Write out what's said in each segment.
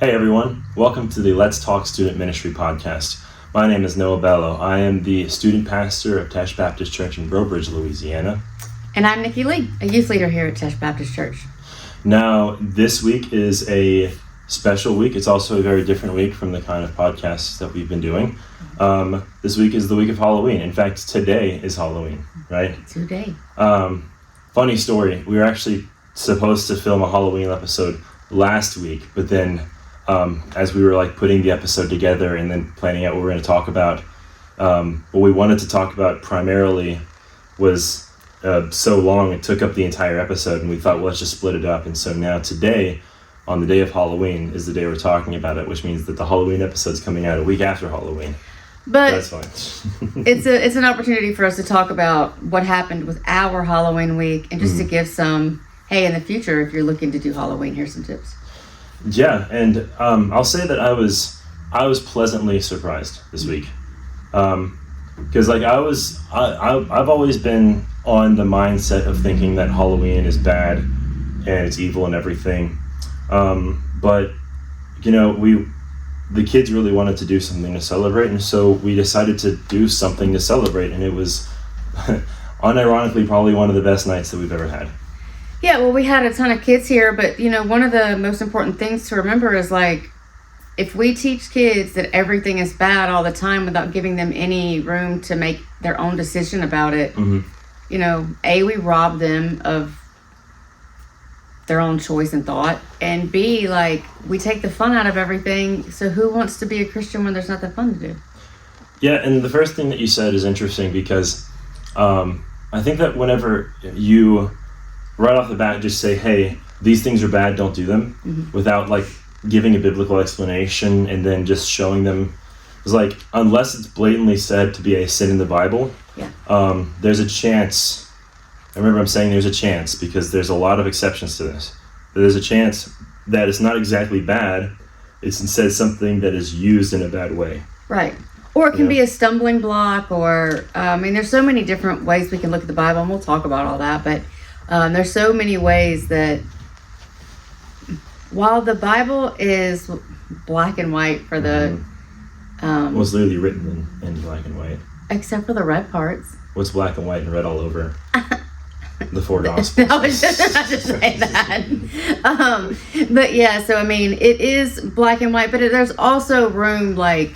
Hey everyone, welcome to the Let's Talk Student Ministry podcast. My name is Noah Bello. I am the student pastor of Tesh Baptist Church in Breaux Bridge, Louisiana. And I'm Nikki Lee, a youth leader here at Tesh Baptist Church. Now, this week is a special week. It's also a very different week from the kind of podcasts that we've been doing. This week is the week of Halloween. In fact, today is Halloween, right? Today. Funny story. We were actually supposed to film a Halloween episode last week, but then as we were putting the episode together and then planning out what we're going to talk about, what we wanted to talk about primarily was so long it took up the entire episode, and we thought, well, let's just split it up. And so now today, on the day of Halloween, is the day we're talking about it, which means that the Halloween episode's coming out a week after Halloween. But that's fine. it's an opportunity for us to talk about what happened with our Halloween week, and just to give some, hey, in the future, if you're looking to do Halloween, here's some tips. Yeah, and I'll say that I was pleasantly surprised this week, because I've always been on the mindset of thinking that Halloween is bad and it's evil and everything, but the kids really wanted to do something to celebrate, and so we decided to do something to celebrate, and it was unironically probably one of the best nights that we've ever had. Yeah, well, we had a ton of kids here, but, one of the most important things to remember is, if we teach kids that everything is bad all the time without giving them any room to make their own decision about it, A, we rob them of their own choice and thought, and B, we take the fun out of everything, so who wants to be a Christian when there's nothing fun to do? Yeah, and the first thing that you said is interesting because I think that whenever you right off the bat just say, hey, these things are bad, don't do them, without giving a biblical explanation and then just showing them, it's unless it's blatantly said to be a sin in the Bible, there's a chance. I remember I'm saying there's a chance because there's a lot of exceptions to this. There's a chance that it's not exactly bad, it's instead something that is used in a bad way. Right. Or it can be a stumbling block, or, there's so many different ways we can look at the Bible, and we'll talk about all that, but there's so many ways that while the Bible is black and white for the... well, it's literally written in black and white. Except for the red parts. What's black and white and red all over? The four Gospels. I was just about to say that. But yeah, so it is black and white, but there's also room, they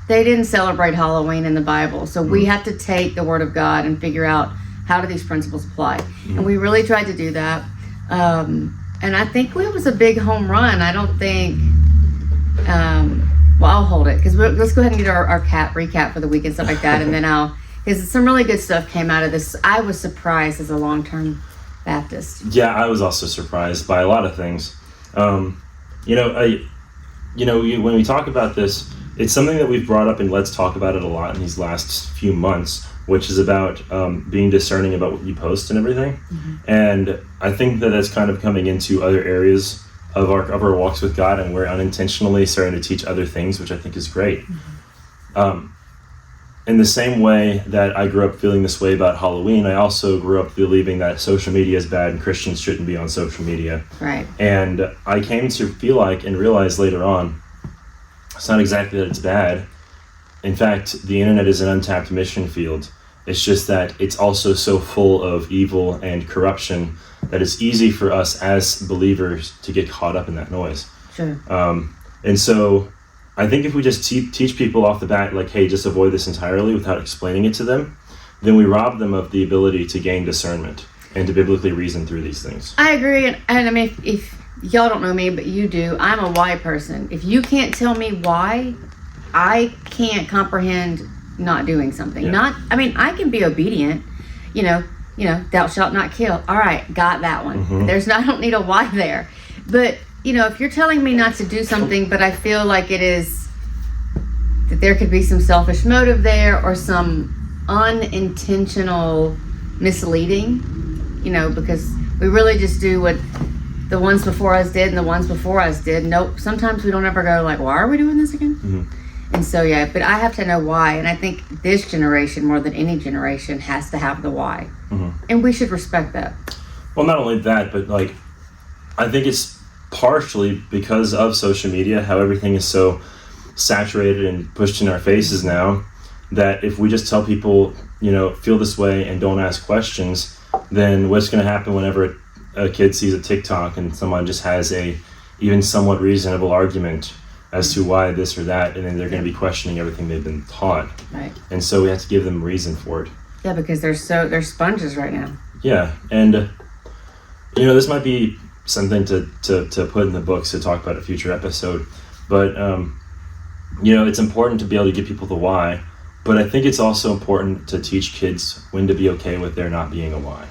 didn't celebrate Halloween in the Bible, so we have to take the Word of God and figure out how do these principles apply. And we really tried to do that. And I think it was a big home run. I don't think, I'll hold it, because let's go ahead and get our recap for the week and stuff like that, and then because some really good stuff came out of this. I was surprised as a long-term Baptist. Yeah, I was also surprised by a lot of things. When we talk about this, it's something that we've brought up and Let's Talk About It a lot in these last few months, which is about being discerning about what you post and everything. And I think that that's kind of coming into other areas of our walks with God, and we're unintentionally starting to teach other things, which I think is great. In the same way that I grew up feeling this way about Halloween, I also grew up believing that social media is bad and Christians shouldn't be on social media. Right. And I came to feel and realize later on, it's not exactly that it's bad. In fact, the internet is an untapped mission field. It's just that it's also so full of evil and corruption that it's easy for us as believers to get caught up in that noise. Sure. And so I think if we just teach people off the bat, hey, just avoid this entirely without explaining it to them, then we rob them of the ability to gain discernment and to biblically reason through these things. I agree. And if y'all don't know me, but you do, I'm a why person. If you can't tell me why, I can't comprehend not doing something. Yeah. I can be obedient, thou shalt not kill. All right, got that one. I don't need a why there. But, if you're telling me not to do something, but I feel like that there could be some selfish motive there or some unintentional misleading, because we really just do what the ones before us did and the ones before us did. Nope. Sometimes we don't ever go why are we doing this again? And so, but I have to know why. And I think this generation, more than any generation, has to have the why. And we should respect that. Well, not only that, but I think it's partially because of social media, how everything is so saturated and pushed in our faces now, that if we just tell people, feel this way and don't ask questions, then what's going to happen whenever a kid sees a TikTok and someone just has a even somewhat reasonable argument as to why this or that, and then they're going to be questioning everything they've been taught. Right. And so we have to give them a reason for it. Yeah, because they're sponges right now. Yeah, and this might be something to put in the books to talk about a future episode, but it's important to be able to give people the why, but I think it's also important to teach kids when to be okay with there not being a why.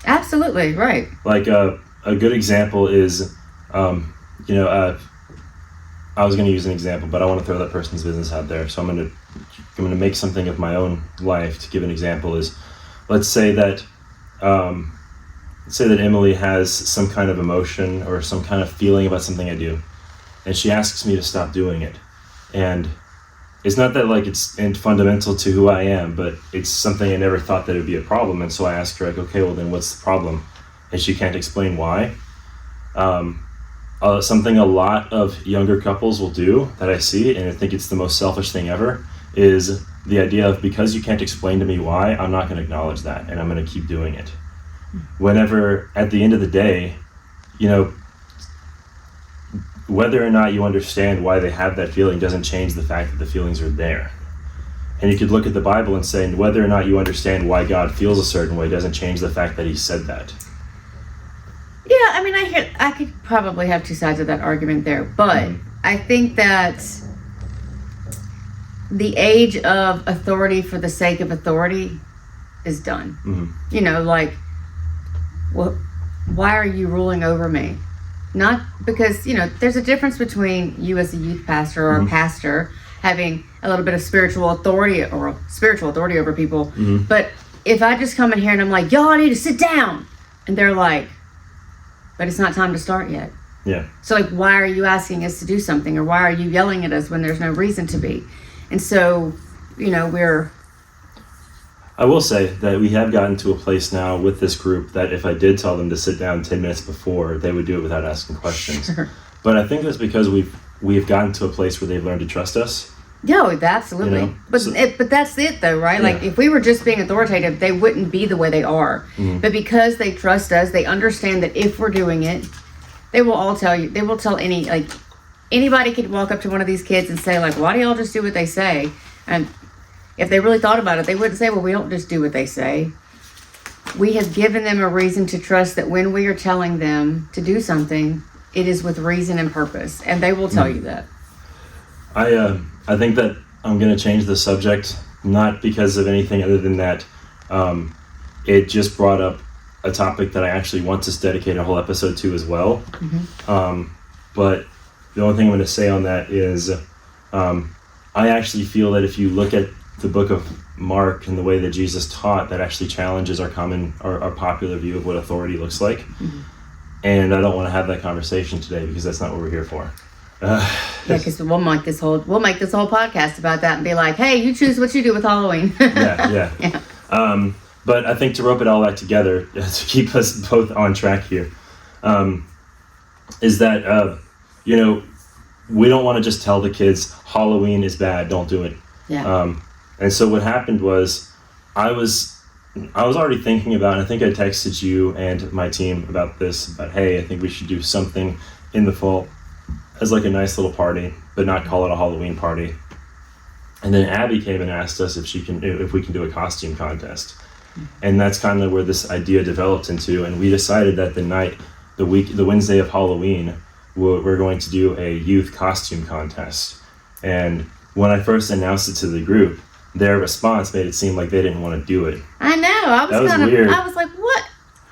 Absolutely, right. Like a good example is, I was going to use an example, but I want to throw that person's business out there. So I'm going to make something of my own life to give an example. Is let's say that Emily has some kind of emotion or some kind of feeling about something I do, and she asks me to stop doing it. And it's not that like it's fundamental to who I am, but it's something I never thought that it would be a problem. And so I asked her, like, okay, well then what's the problem? And she can't explain why. Something a lot of younger couples will do that I see, and I think it's the most selfish thing ever, is the idea of, because you can't explain to me why, I'm not going to acknowledge that, and I'm going to keep doing it. Whenever, at the end of the day, whether or not you understand why they have that feeling doesn't change the fact that the feelings are there. And you could look at the Bible and say, whether or not you understand why God feels a certain way doesn't change the fact that he said that. Yeah, I mean, I could probably have two sides of that argument there, but I think that the age of authority for the sake of authority is done. Like, well, why are you ruling over me? Not because, there's a difference between you as a youth pastor or a pastor having a little bit of spiritual authority over people. But if I just come in here and I'm like, y'all need to sit down, and they're like, but it's not time to start yet. Yeah. So like, why are you asking us to do something, or why are you yelling at us when there's no reason to be? And so, I will say that we have gotten to a place now with this group that if I did tell them to sit down 10 minutes before, they would do it without asking questions. Sure. But I think that's because we've gotten to a place where they've learned to trust us. Yeah, absolutely. But that's it though, right? Like, if we were just being authoritative, they wouldn't be the way they are. But because they trust us, they understand that if we're doing it, they will all tell you. They will tell anybody could walk up to one of these kids and say, like, why do y'all just do what they say? And if they really thought about it, they wouldn't say, well, we don't just do what they say. We have given them a reason to trust that when we are telling them to do something, it is with reason and purpose, and they will tell you that. I think that I'm going to change the subject, not because of anything other than that it just brought up a topic that I actually want to dedicate a whole episode to as well. But the only thing I'm going to say on that is I actually feel that if you look at the book of Mark and the way that Jesus taught, that actually challenges our popular view of what authority looks like. And I don't want to have that conversation today because that's not what we're here for. Yeah, because we'll make this whole podcast about that and be like, hey, you choose what you do with Halloween. Yeah. But I think to rope it all back together, to keep us both on track here, is that we don't want to just tell the kids Halloween is bad, don't do it. Yeah. And so what happened was I was already thinking about, and I think I texted you and my team about this, about, hey, I think we should do something in the fall as like a nice little party, but not call it a Halloween party. And then Abby came and asked us if we can do a costume contest. And that's kind of where this idea developed into, and we decided that the Wednesday of Halloween, we're going to do a youth costume contest. And when I first announced it to the group, their response made it seem like they didn't want to do it. I know. That was weird. I was like, what?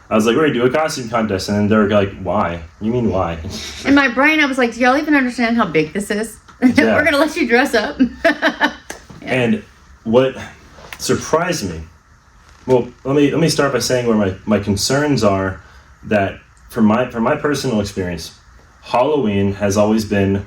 I was like, we're going to do a costume contest. And then they're like, why? You mean why? In my brain, I was like, do y'all even understand how big this is? Yeah. We're going to let you dress up. Yeah. And what surprised me, well, let me start by saying where my concerns are, that from my personal experience, Halloween has always been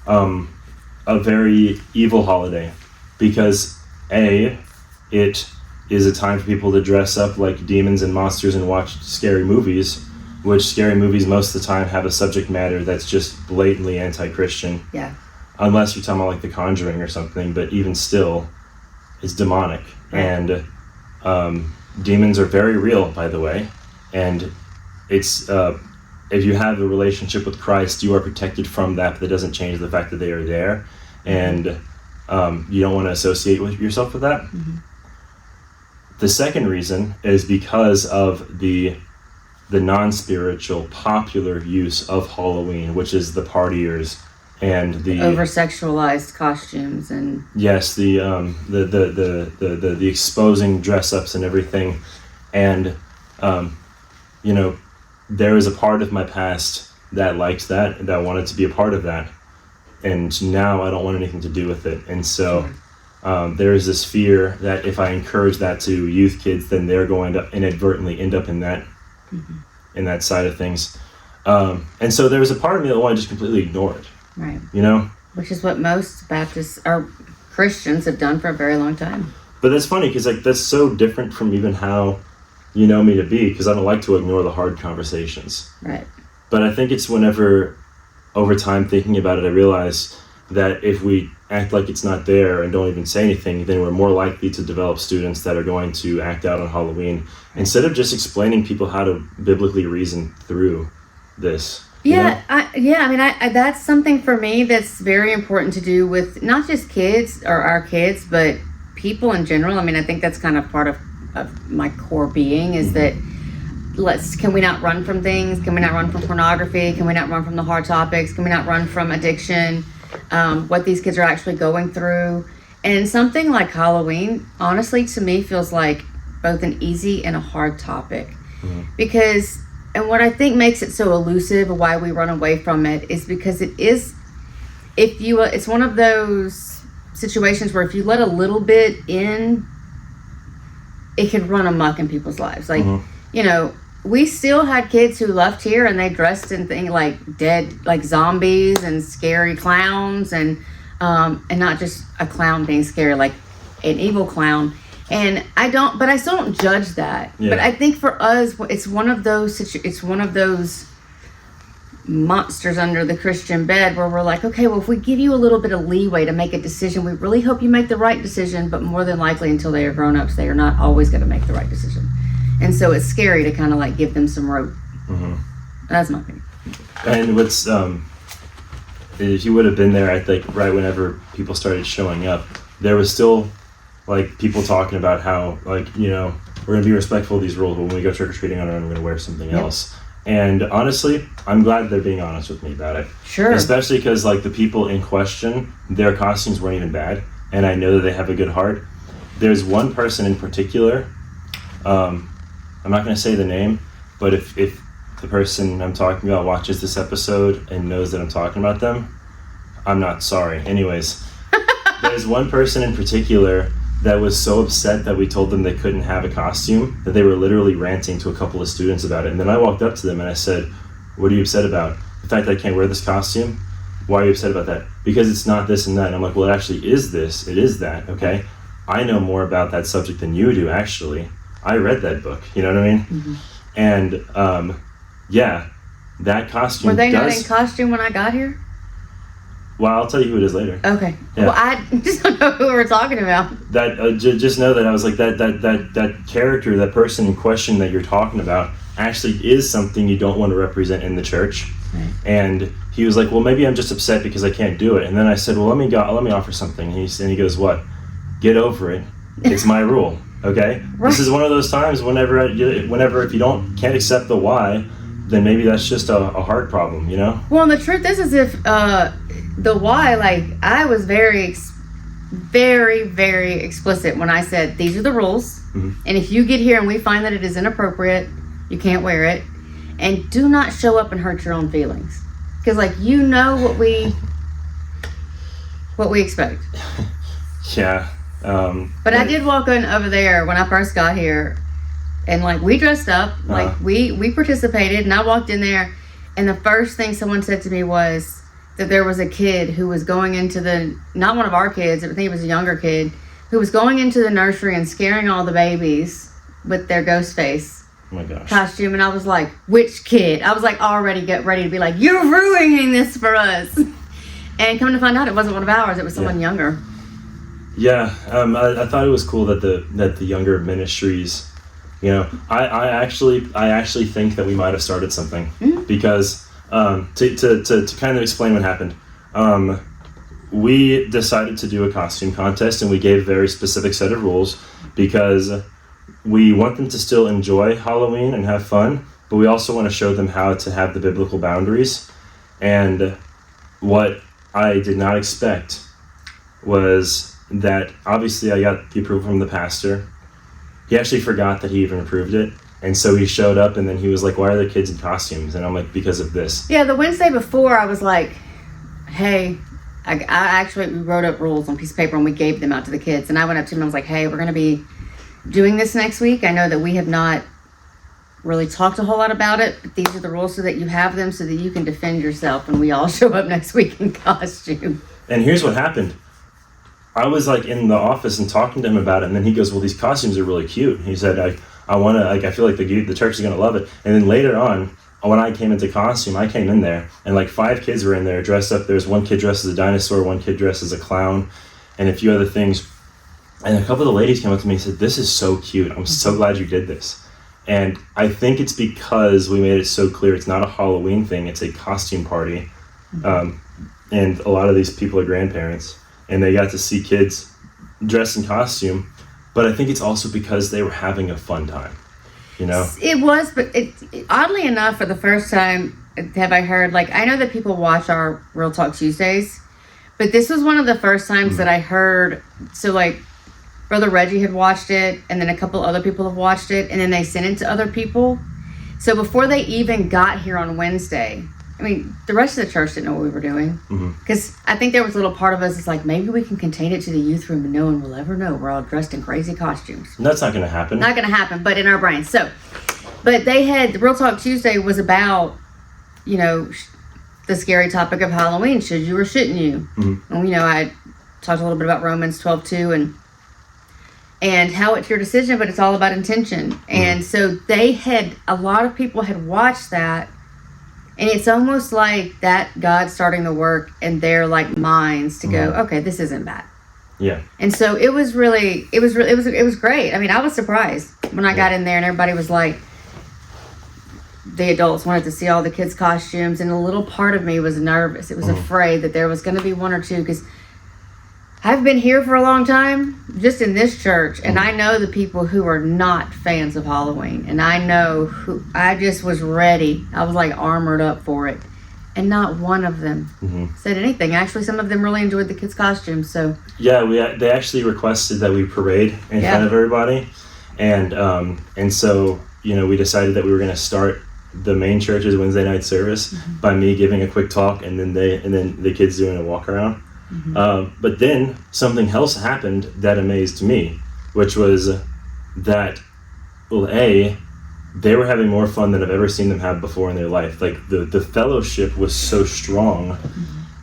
a very evil holiday because it is a time for people to dress up like demons and monsters and watch scary movies, which scary movies most of the time have a subject matter that's just blatantly anti-Christian. Yeah. Unless you're talking about like The Conjuring or something, but even still, it's demonic. Right. And demons are very real, by the way. And it's if you have a relationship with Christ, you are protected from that, but that doesn't change the fact that they are there. And you don't want to associate with yourself with that. Mm-hmm. The second reason is because of the non-spiritual popular use of Halloween, which is the partiers and the over-sexualized costumes and yes, the exposing dress-ups and everything. And you know, there is a part of my past that liked that wanted to be a part of that, and now I don't want anything to do with it. And so there is this fear that if I encourage that to youth kids, then they're going to inadvertently end up in that in that side of things. And so there was a part of me that wanted to just completely ignore it. right, You know? which is what most Baptists or Christians have done for a very long time. But that's funny because like that's so different from even how you know me to be, because I don't like to ignore the hard conversations. Right. But I think it's whenever, over time thinking about it, I realize that if we act like it's not there and don't even say anything, then we're more likely to develop students that are going to act out on Halloween instead of just explaining people how to biblically reason through this. Yeah, I mean, that's something for me that's very important to do with not just kids or our kids, but people in general. I mean, I think that's kind of part of my core being is that can we not run from things? Can we not run from pornography? Can we not run from the hard topics? Can we not run from addiction? What these kids are actually going through. And something like Halloween, honestly, to me feels like both an easy and a hard topic. Because, and what I think makes it so elusive and why we run away from it is because it's one of those situations where if you let a little bit in, it can run amok in people's lives. Like, you know, we still had kids who left here and they dressed in things like dead, like zombies and scary clowns and not just a clown being scary, like an evil clown. And I still don't judge that. Yeah. But I think for us, it's one of those monsters under the Christian bed where we're like, okay, well, if we give you a little bit of leeway to make a decision, we really hope you make the right decision, but more than likely until they are grown-ups, they are not always going to make the right decision. And so it's scary to kind of like give them some rope. That's my opinion. And what's if you would have been there, I think right whenever people started showing up, there was still like people talking about how, like, you know, we're going to be respectful of these rules, but when we go trick-or-treating on our own, we're going to wear something else. And honestly, I'm glad they're being honest with me about it. Sure. Especially because like the people in question, their costumes weren't even bad, and I know that they have a good heart. There's one person in particular, I'm not going to say the name, but if the person I'm talking about watches this episode and knows that I'm talking about them, I'm not sorry. Anyways, there's one person in particular that was so upset that we told them they couldn't have a costume that they were literally ranting to a couple of students about it. And then I walked up to them and I said, what are you upset about? The fact that I can't wear this costume? Why are you upset about that? Because it's not this and that. And I'm like, well, it actually is this. It is that, okay? I know more about that subject than you do, actually. I read that book, you know what I mean? And, yeah, that costume Were they not in costume when I got here? Well, I'll tell you who it is later. Okay. Yeah. Well, I just don't know who we're talking about. That just know that I was like that character, that person in question that you're talking about, actually is something you don't want to represent in the church. Right. And he was like, well, maybe I'm just upset because I can't do it. And then I said, well, let me offer something. And he goes, what? Get over it. It's my rule. Okay. Right. This is one of those times whenever if you can't accept the why, then maybe that's just a heart problem, you know? Well, and the truth is if the why, like, I was very, very explicit when I said, these are the rules. And if you get here and we find that it is inappropriate, you can't wear it. And do not show up and hurt your own feelings. Because, like, you know what we expect. Yeah. But I did walk in over there when I first got here. And, like, we dressed up. Like, we participated. And I walked in there. And the first thing someone said to me was that there was a kid who was going into not one of our kids, I think it was a younger kid, who was going into the nursery and scaring all the babies with their ghost face. Oh my gosh. costume, and I was like, which kid? I was like already get ready to be like, you're ruining this for us. And coming to find out, it wasn't one of ours. It was someone younger. Yeah, I thought it was cool that the younger ministries, you know, I actually think that we might have started something because to kind of explain what happened, we decided to do a costume contest, and we gave a very specific set of rules because we want them to still enjoy Halloween and have fun, but we also want to show them how to have the biblical boundaries. And what I did not expect was that obviously I got the approval from the pastor. He actually forgot that he even approved it. And so he showed up, and then he was like, why are the kids in costumes? And I'm like, because of this. Yeah, the Wednesday before, I was like, hey, I actually wrote up rules on a piece of paper, and we gave them out to the kids. And I went up to him and I was like, hey, we're going to be doing this next week. I know that we have not really talked a whole lot about it, but these are the rules so that you have them so that you can defend yourself when we all show up next week in costume. And here's what happened. I was like in the office and talking to him about it, and then he goes, well, these costumes are really cute. He said, I want to, like, I feel like the church is going to love it. And then later on, when I came into costume, I came in there, and like 5 kids were in there dressed up. There's one kid dressed as a dinosaur, one kid dressed as a clown, and a few other things. And a couple of the ladies came up to me and said, this is so cute. I'm so glad you did this. And I think it's because we made it so clear it's not a Halloween thing, it's a costume party. And a lot of these people are grandparents, and they got to see kids dressed in costume. But I think it's also because they were having a fun time, you know? It was, but oddly enough, for the first time, have I heard, like, I know that people watch our Real Talk Tuesdays, but this was one of the first times that I heard, so like, Brother Reggie had watched it, and then a couple other people have watched it, and then they sent it to other people. So before they even got here on Wednesday, I mean, the rest of the church didn't know what we were doing. Because I think there was a little part of us that's like, maybe we can contain it to the youth room and no one will ever know. We're all dressed in crazy costumes. That's not going to happen. Not going to happen, but in our brains. So, but they had, the Real Talk Tuesday was about, you know, the scary topic of Halloween. Should you or shouldn't you? And, you know, I talked a little bit about Romans 12:2 and how it's your decision, but it's all about intention. And so they had, a lot of people had watched that, and it's almost like that God starting the work in their like minds to go, okay, this isn't bad. Yeah. And so it was really, it was great. I mean, I was surprised when I got in there and everybody was like, the adults wanted to see all the kids' costumes, and a little part of me was nervous. It was afraid that there was going to be one or two, because I've been here for a long time, just in this church, and I know the people who are not fans of Halloween, and I know who, I just was ready. I was like armored up for it, and not one of them said anything. Actually, some of them really enjoyed the kids' costumes. So yeah, they actually requested that we parade in front of everybody, and so, you know, we decided that we were going to start the main church's Wednesday night service by me giving a quick talk, and then the kids doing a walk around. But then something else happened that amazed me, which was that, well, they were having more fun than I've ever seen them have before in their life. Like the fellowship was so strong,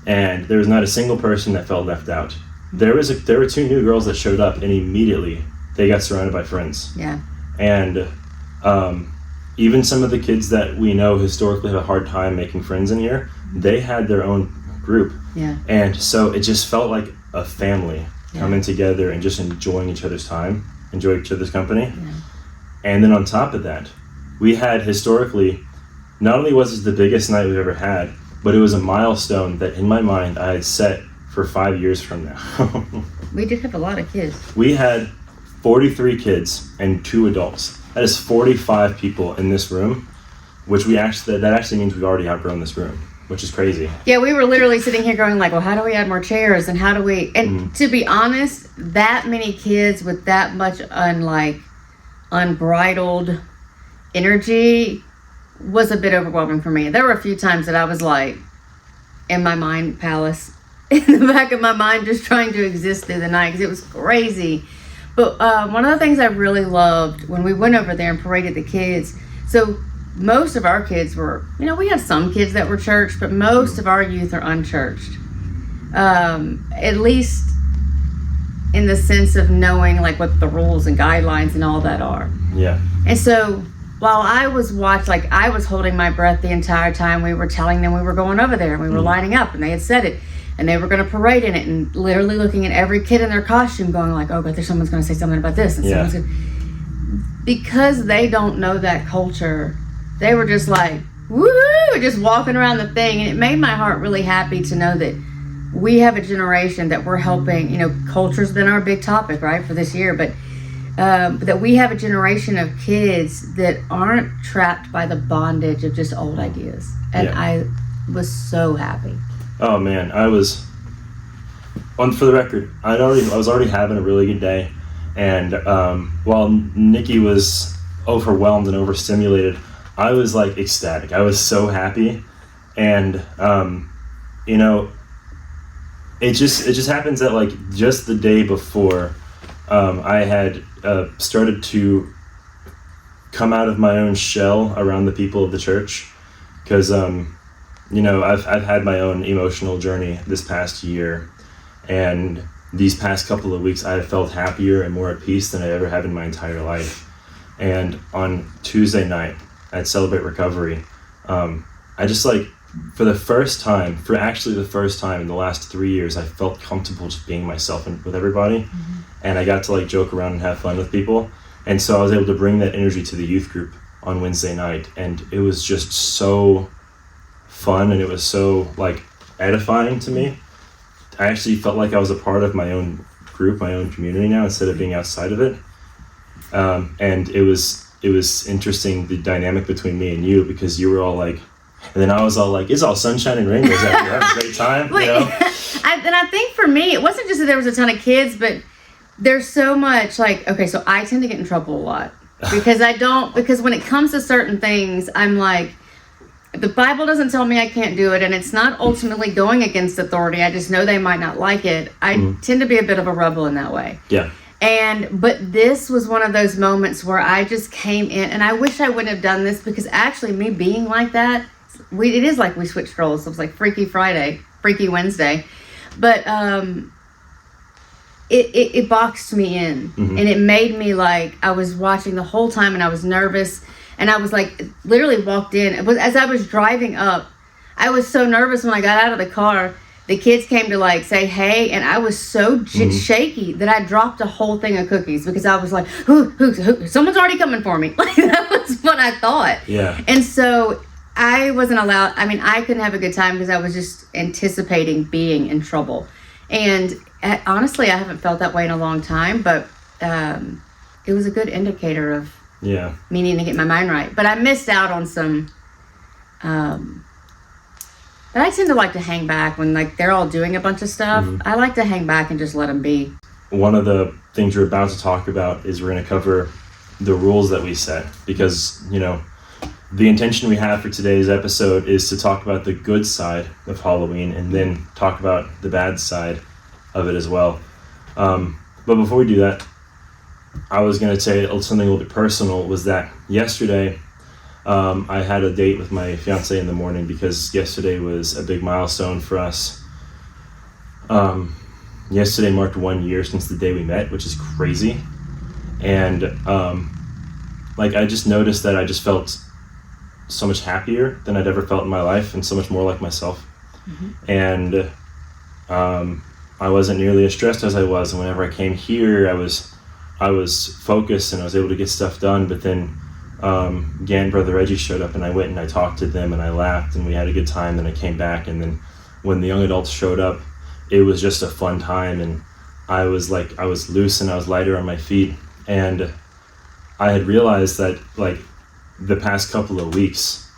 and there was not a single person that felt left out. There were 2 new girls that showed up, and immediately they got surrounded by friends. Yeah. And even some of the kids that we know historically have a hard time making friends in here, they had their own group. Yeah. And so it just felt like a family coming together and just enjoying each other's time, enjoying each other's company. Yeah. And then on top of that, we had historically, not only was it the biggest night we've ever had, but it was a milestone that in my mind I had set for 5 years from now. We did have a lot of kids. We had 43 kids and 2 adults. That is 45 people in this room, which that actually means we've already outgrown this room, which is crazy. Yeah, we were literally sitting here going like, well, how do we add more chairs, and how do we, and to be honest, that many kids with that much unbridled energy was a bit overwhelming for me. There were a few times that I was like, in my mind palace, in the back of my mind, just trying to exist through the night, because it was crazy. But one of the things I really loved when we went over there and paraded the kids, so most of our kids were, you know, we have some kids that were churched, but most of our youth are unchurched. At least in the sense of knowing like what the rules and guidelines and all that are. Yeah. And so while I was I was holding my breath the entire time we were telling them we were going over there and we were lining up and they had said it and they were going to parade in it and literally looking at every kid in their costume going like, oh, but there's someone's going to say something about this. And because they don't know that culture, they were just like, woohoo, just walking around the thing. And it made my heart really happy to know that we have a generation that we're helping. You know, culture's been our big topic, right, for this year, but that we have a generation of kids that aren't trapped by the bondage of just old ideas. And I was so happy. Oh man, I was, for the record, I was already having a really good day. And while Nikki was overwhelmed and overstimulated, I was like ecstatic. I was so happy. And, you know, it just happens that like just the day before, I had started to come out of my own shell around the people of the church, because you know, I've had my own emotional journey this past year, and these past couple of weeks I have felt happier and more at peace than I ever have in my entire life. And on Tuesday night at Celebrate Recovery, I just like, for the first time in the last 3 years, I felt comfortable just being myself and with everybody. And I got to like joke around and have fun with people. And so I was able to bring that energy to the youth group on Wednesday night. And it was just so fun, and it was so like edifying to me. I actually felt like I was a part of my own group, my own community now, instead of being outside of it. And it was interesting, the dynamic between me and you, because you were all like, and then I was all like, it's all sunshine and rainbows out here. Having a great time. Wait, you know? And I think for me, it wasn't just that there was a ton of kids, but there's so much like, okay, so I tend to get in trouble a lot because when it comes to certain things, I'm like, the Bible doesn't tell me I can't do it, and it's not ultimately going against authority. I just know they might not like it. I tend to be a bit of a rebel in that way. Yeah. But this was one of those moments where I just came in, and I wish I wouldn't have done this, because actually me being like that, it is like we switched roles. So it was like Freaky Friday, Freaky Wednesday. But it boxed me in, and it made me like, I was watching the whole time and I was nervous, and I was like, literally walked in. As I was driving up, I was so nervous when I got out of the car. The kids came to like say hey, and I was so shaky that I dropped a whole thing of cookies, because I was like, who someone's already coming for me. Like, that was what I thought. Yeah. And so I wasn't allowed, I mean, I couldn't have a good time because I was just anticipating being in trouble. And honestly, I haven't felt that way in a long time, but it was a good indicator of me needing to get my mind right. But I missed out on some, but I tend to like to hang back when like they're all doing a bunch of stuff. I like to hang back and just let them be. One of the things we're about to talk about is we're going to cover the rules that we set, because, you know, the intention we have for today's episode is to talk about the good side of Halloween and then talk about the bad side of it as well. But before we do that, I was going to say something a little bit personal. Was that yesterday I had a date with my fiance in the morning, because yesterday was a big milestone for us. Yesterday marked 1 year since the day we met, which is crazy. And like, I just noticed that I just felt so much happier than I'd ever felt in my life, and so much more like myself. And I wasn't nearly as stressed as I was. And whenever I came here, I was focused and I was able to get stuff done. But then Gan, Brother Reggie showed up, and I went and I talked to them and I laughed and we had a good time. Then I came back, and then when the young adults showed up, it was just a fun time, and I was loose and I was lighter on my feet. And I had realized that like the past couple of weeks,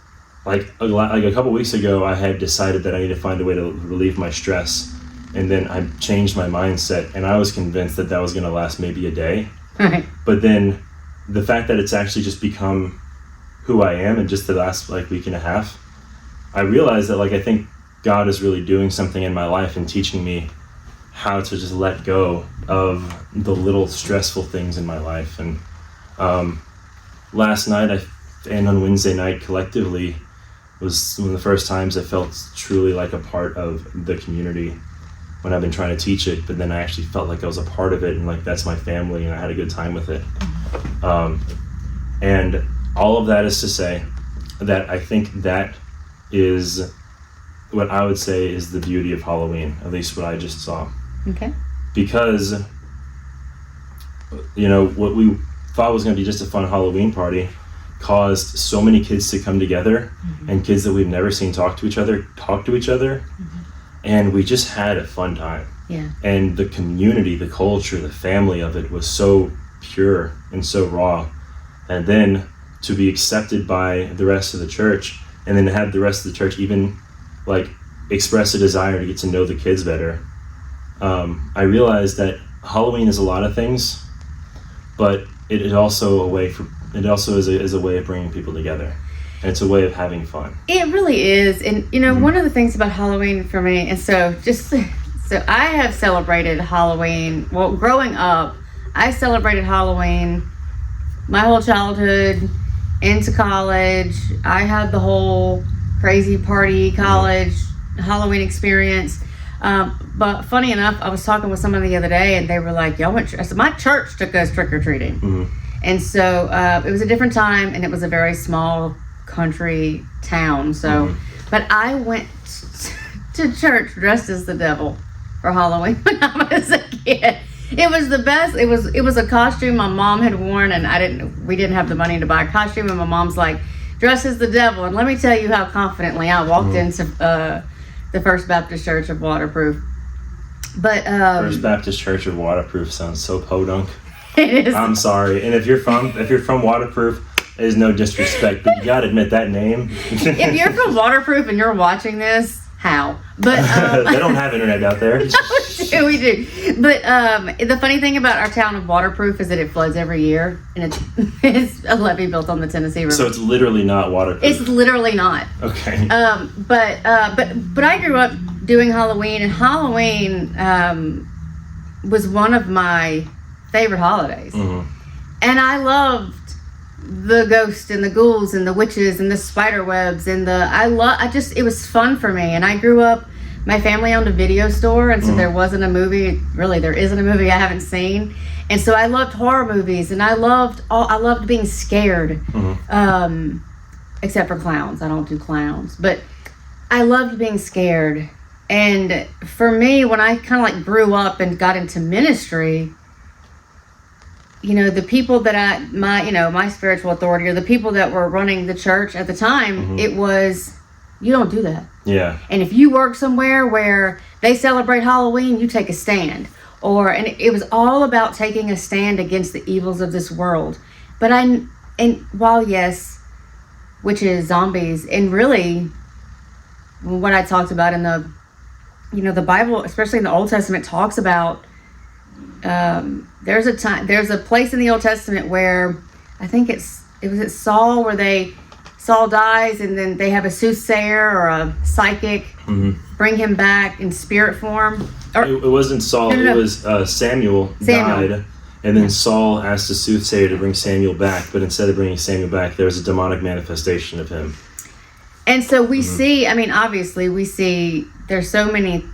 like a couple weeks ago, I had decided that I need to find a way to relieve my stress. And then I changed my mindset, and I was convinced that was going to last maybe a day. But then the fact that it's actually just become who I am in just the last like week and a half, I realized that like, I think God is really doing something in my life and teaching me how to just let go of the little stressful things in my life. And last night and on Wednesday night collectively was one of the first times I felt truly like a part of the community, when I've been trying to teach it, but then I actually felt like I was a part of it, and like that's my family, and I had a good time with it. And all of that is to say that I think that is what I would say is the beauty of Halloween, at least what I just saw. Okay. Because, what we thought was going to be just a fun Halloween party caused so many kids to come together, and kids that we've never seen talk to each other, and we just had a fun time. Yeah. And the community, the culture, the family of it was so pure and so raw. And then to be accepted by the rest of the church, and then to have the rest of the church even like express a desire to get to know the kids better. I realized that Halloween is a lot of things, but it is also a way is a way of bringing people together, and it's a way of having fun. It really is. And one of the things about Halloween for me, and so I have celebrated Halloween. Well, growing up, I celebrated Halloween my whole childhood into college. I had the whole crazy party college Halloween experience. But funny enough, I was talking with someone the other day, and they were like, "Y'all went?" I said, "My church took us trick or treating," and so it was a different time, and it was a very small country town. So, but I went to church dressed as the devil for Halloween when I was a kid. It was the best. It was a costume my mom had worn, and we didn't have the money to buy a costume, and my mom's like, "Dress as the devil." And let me tell you how confidently I walked into the First Baptist Church of Waterproof. But First Baptist Church of Waterproof sounds so podunk. It is. I'm sorry. And if you're from Waterproof, it is no disrespect, but you gotta admit that name. If you're from Waterproof and you're watching this, how? But they don't have internet out there. we do. But the funny thing about our town of Waterproof is that it floods every year, and it's a levee built on the Tennessee River. So it's literally not waterproof. It's literally not. Okay. But I grew up doing Halloween, and Halloween was one of my favorite holidays, and I loved the ghosts and the ghouls and the witches and the spider webs and it was fun for me. And I grew up, my family owned a video store, and so there wasn't a movie, really there isn't a movie I haven't seen, and so I loved horror movies, and I loved being scared, except for clowns. I don't do clowns, but I loved being scared. And for me, when I kind of like grew up and got into ministry, the people that my spiritual authority, or the people that were running the church at the time, it was, you don't do that. Yeah. And if you work somewhere where they celebrate Halloween, you take a stand. And it was all about taking a stand against the evils of this world. But while yes, witches, zombies, and really what I talked about in the Bible, especially in the Old Testament, talks about there's a place in the Old Testament where I think it was at Saul, where Saul dies, and then they have a soothsayer or a psychic bring him back in spirit form. It wasn't Saul. No. It was Samuel died, and then Saul asked the soothsayer to bring Samuel back, but instead of bringing Samuel back, there was a demonic manifestation of him. And so we see, obviously we see there's an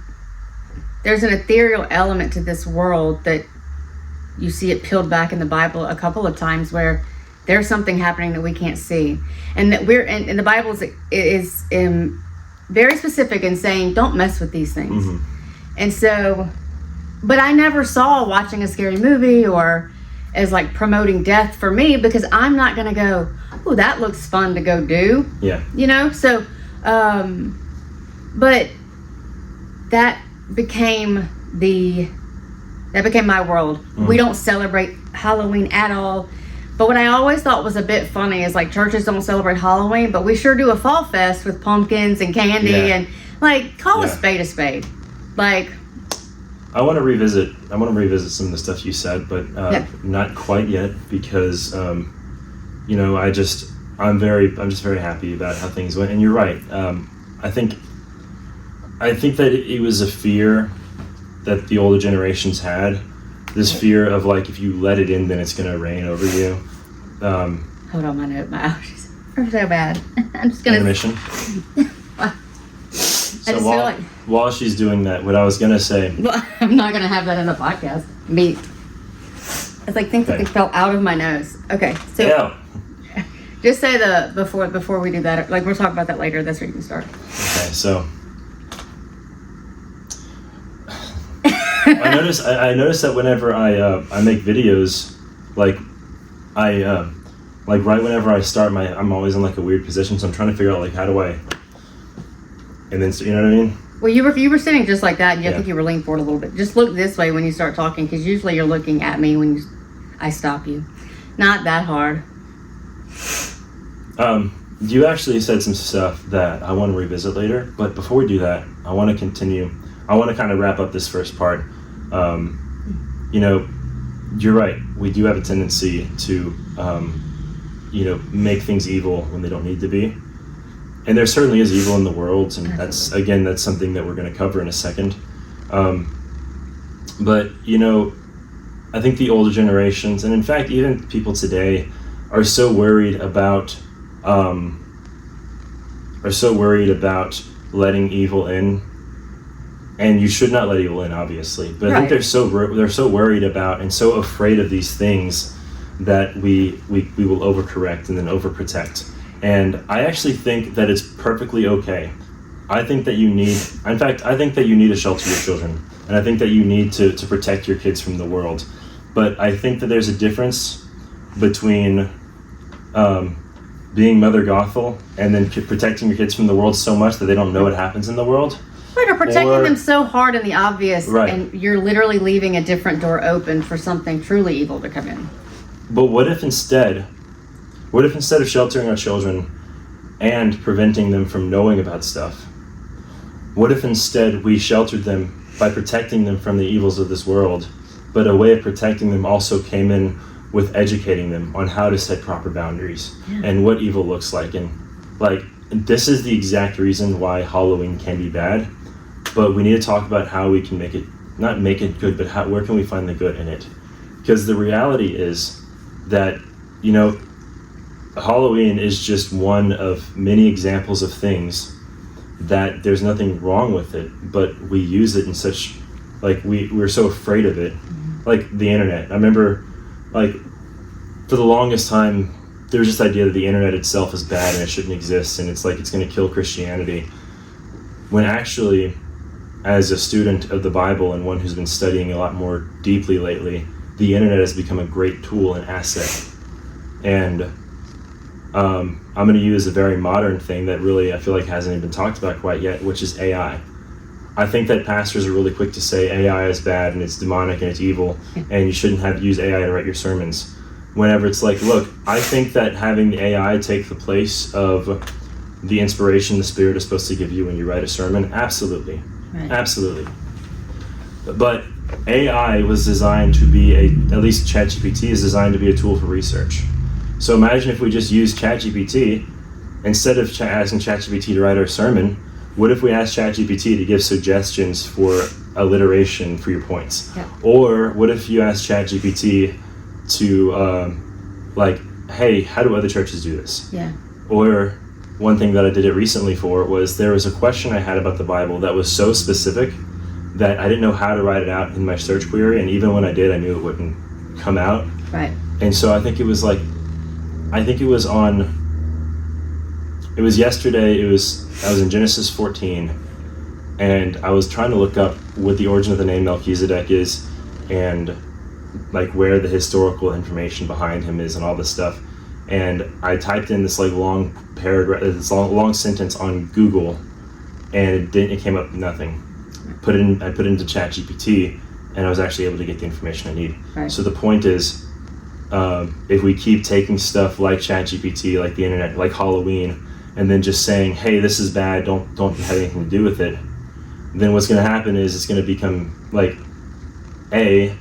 ethereal element to this world that you see it peeled back in the Bible a couple of times, where there's something happening that we can't see, and that and the Bible is very specific in saying don't mess with these things. And so, but I never saw watching a scary movie or as like promoting death for me, because I'm not going to go, oh, that looks fun to go do. Yeah. So, but that became my world. We don't celebrate Halloween at all. But what I always thought was a bit funny is like churches don't celebrate Halloween, but we sure do a fall fest with pumpkins and candy and like call a spade a spade. Like, I want to revisit some of the stuff you said, but not quite yet, because I'm just very happy about how things went. And you're right. I think that it was a fear that the older generations had. This fear of like, if you let it in, then it's going to rain over you. Hold on, my allergies are so bad. I'm just going to... Intermission. So while she's doing that, what I was going to say... Well, I'm not going to have that in the podcast. It's like things that fell out of my nose. Okay, so... Yeah. Just say before we do that. Like we'll talk about that later. That's where you can start. Okay, so I notice that whenever I make videos, like like right whenever I start I'm always in like a weird position. So I'm trying to figure out like how do I, and then you know what I mean. Well, you were sitting just like that, and I think you were leaning forward a little bit. Just look this way when you start talking, because usually you're looking at me when I stop you. Not that hard. You actually said some stuff that I want to revisit later, but before we do that, I want to continue. I want to kind of wrap up this first part. You know, you're right. We do have a tendency to, you know, make things evil when they don't need to be. And there certainly is evil in the world, and that's something that we're going to cover in a second. But, you know, I think the older generations, and in fact, even people today, are so worried about letting evil in, and you should not let evil in, obviously. But I think they're so worried about and so afraid of these things that we will overcorrect and then overprotect. And I actually think that it's perfectly okay. I think that you need to shelter your children, and I think that you need to protect your kids from the world. But I think that there's a difference between being Mother Gothel and then protecting your kids from the world so much that they don't know what happens in the world. Right, or protecting them so hard in the obvious, and you're literally leaving a different door open for something truly evil to come in. But what if instead of sheltering our children and preventing them from knowing about stuff, what if instead we sheltered them by protecting them from the evils of this world, but a way of protecting them also came in with educating them on how to set proper boundaries and what evil looks like. And like, this is the exact reason why Halloween can be bad, but we need to talk about how we can not make it good, but where can we find the good in it? Because the reality is that, you know, Halloween is just one of many examples of things that there's nothing wrong with it, but we use it in such, like, we're so afraid of it. Like the internet. I remember, like, for the longest time, there was this idea that the internet itself is bad and it shouldn't exist, and it's like it's going to kill Christianity. When actually, as a student of the Bible and one who's been studying a lot more deeply lately, the internet has become a great tool and asset. And I'm going to use a very modern thing that really I feel like hasn't even been talked about quite yet, which is AI. I think that pastors are really quick to say AI is bad and it's demonic and it's evil and you shouldn't use AI to write your sermons. Whenever it's like, look, I think that having the AI take the place of the inspiration the Spirit is supposed to give you when you write a sermon, absolutely. Absolutely. But AI was designed to be at least ChatGPT is designed to be a tool for research. So imagine if we just used ChatGPT, instead of asking ChatGPT to write our sermon, what if we asked ChatGPT to give suggestions for alliteration for your points? Yeah. Or what if you asked ChatGPT to, like, hey, how do other churches do this? Yeah. Or one thing that I did it recently for was there was a question I had about the Bible that was so specific that I didn't know how to write it out in my search query, and even when I did, I knew it wouldn't come out. Right. And so I think it was yesterday, I was in Genesis 14, and I was trying to look up what the origin of the name Melchizedek is, and like where the historical information behind him is and all this stuff. And I typed in this like long paragraph, this long sentence on Google, and it came up nothing. I put it into ChatGPT, and I was actually able to get the information I need. Right. So the point is, if we keep taking stuff like ChatGPT, like the internet, like Halloween, and then just saying, hey, this is bad, don't have anything to do with it, then what's going to happen is it's going to become like, A,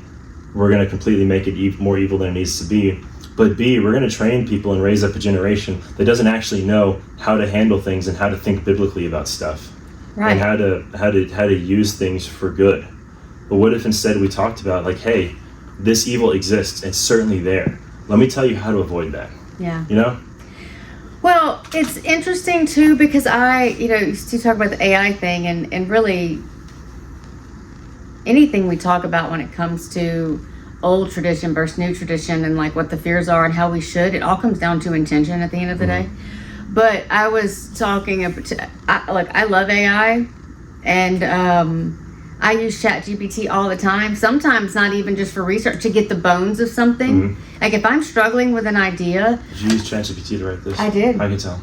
we're going to completely make it more evil than it needs to be, but B, we're going to train people and raise up a generation that doesn't actually know how to handle things and how to think biblically about stuff. Right. And how to use things for good. But what if instead we talked about, like, hey, this evil exists, it's certainly there. Let me tell you how to avoid that. Yeah. You know? Well, it's interesting too, because I used to talk about the AI thing, and really anything we talk about when it comes to old tradition versus new tradition and like what the fears are and how we should. It all comes down to intention at the end of the day. But I was talking about, I love AI, and I use ChatGPT all the time. Sometimes not even just for research, to get the bones of something. Like if I'm struggling with an idea. Did you use ChatGPT to write this? I did. I can tell.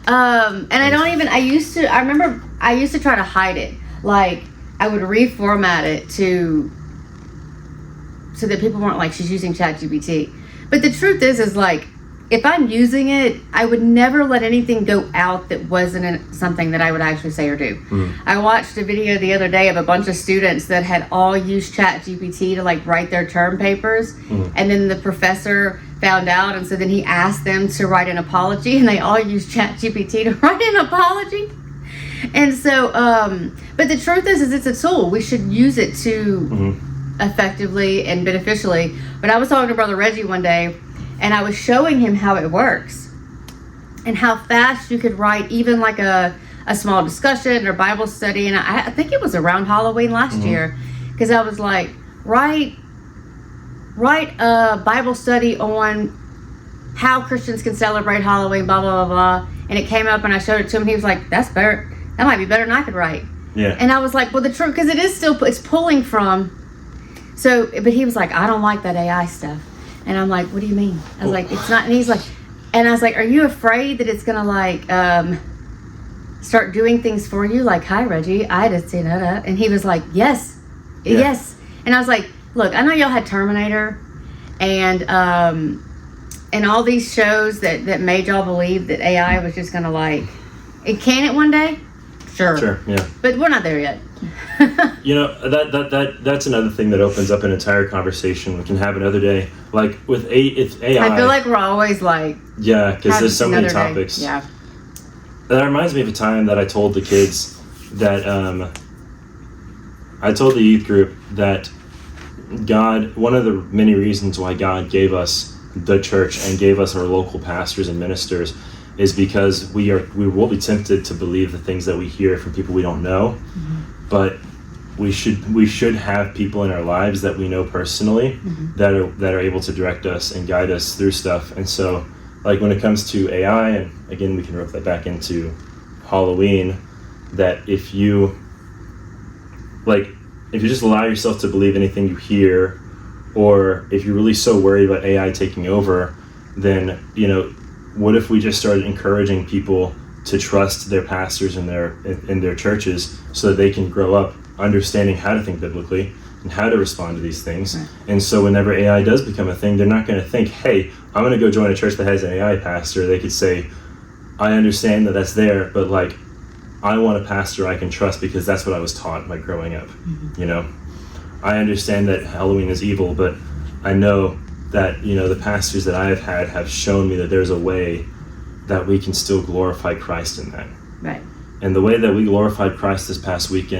And I used to try to hide it. Like I would reformat it so that people weren't like, she's using ChatGPT. But the truth is like, if I'm using it, I would never let anything go out that wasn't something that I would actually say or do. I watched a video the other day of a bunch of students that had all used ChatGPT to like write their term papers. And then the professor found out, and so then he asked them to write an apology, and they all used ChatGPT to write an apology. And so, but the truth is it's a tool. We should use it to effectively and beneficially. But I was talking to Brother Reggie one day, and I was showing him how it works and how fast you could write even like a small discussion or Bible study. And I think it was around Halloween last year, because I was like, write a Bible study on how Christians can celebrate Halloween, blah, blah, blah, blah. And it came up and I showed it to him. He was like, that's better. That might be better than I could write. Yeah. And I was like, well, the truth, because it's pulling from. So, but he was like, I don't like that AI stuff. And I'm like, what do you mean? I was like, it's not. And he's like, and I was like, are you afraid that it's going to like start doing things for you? Like, hi, Reggie, I just seen that. And he was like, yes. Yes. And I was like, look, I know y'all had Terminator and all these shows that made y'all believe that AI was just going to like, can it one day? Sure, yeah. But we're not there yet. You know, that's another thing that opens up an entire conversation we can have another day. Like with AI. I feel like we're always like. Yeah, because there's so many topics. Day. Yeah. That reminds me of a time that I told the kids that I told the youth group that God, one of the many reasons why God gave us the church and gave us our local pastors and ministers is because we will be tempted to believe the things that we hear from people we don't know, but we should have people in our lives that we know personally that are able to direct us and guide us through stuff. And so, like when it comes to AI, and again we can rope that back into Halloween, that if you just allow yourself to believe anything you hear, or if you're really so worried about AI taking over, then what if we just started encouraging people to trust their pastors in their churches so that they can grow up understanding how to think biblically and how to respond to these things. Right. And so whenever AI does become a thing, they're not going to think, hey, I'm going to go join a church that has an AI pastor. They could say, I understand that that's there, but like, I want a pastor I can trust because that's what I was taught by growing up. I understand that Halloween is evil, but I know that the pastors that I have had have shown me that there's a way that we can still glorify Christ in that. Right. And the way that we glorified Christ this past week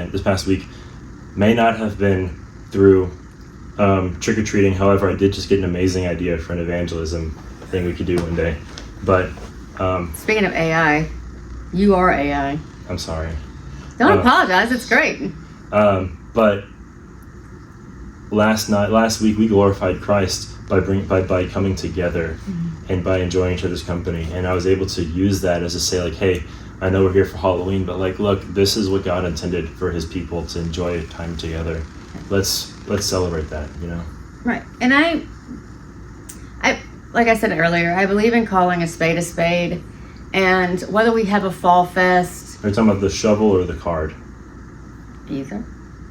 may not have been through trick-or-treating. However, I did just get an amazing idea for an evangelism thing we could do one day. But speaking of AI, you are AI. I'm sorry. Don't apologize. It's great. But last week we glorified Christ by coming together and by enjoying each other's company. And I was able to use that as a say, like, hey, I know we're here for Halloween, but like, look, this is what God intended for his people to enjoy time together. Let's celebrate that, Right. And I like I said earlier, I believe in calling a spade, and whether we have a fall fest. Are you talking about the shovel or the card? Either.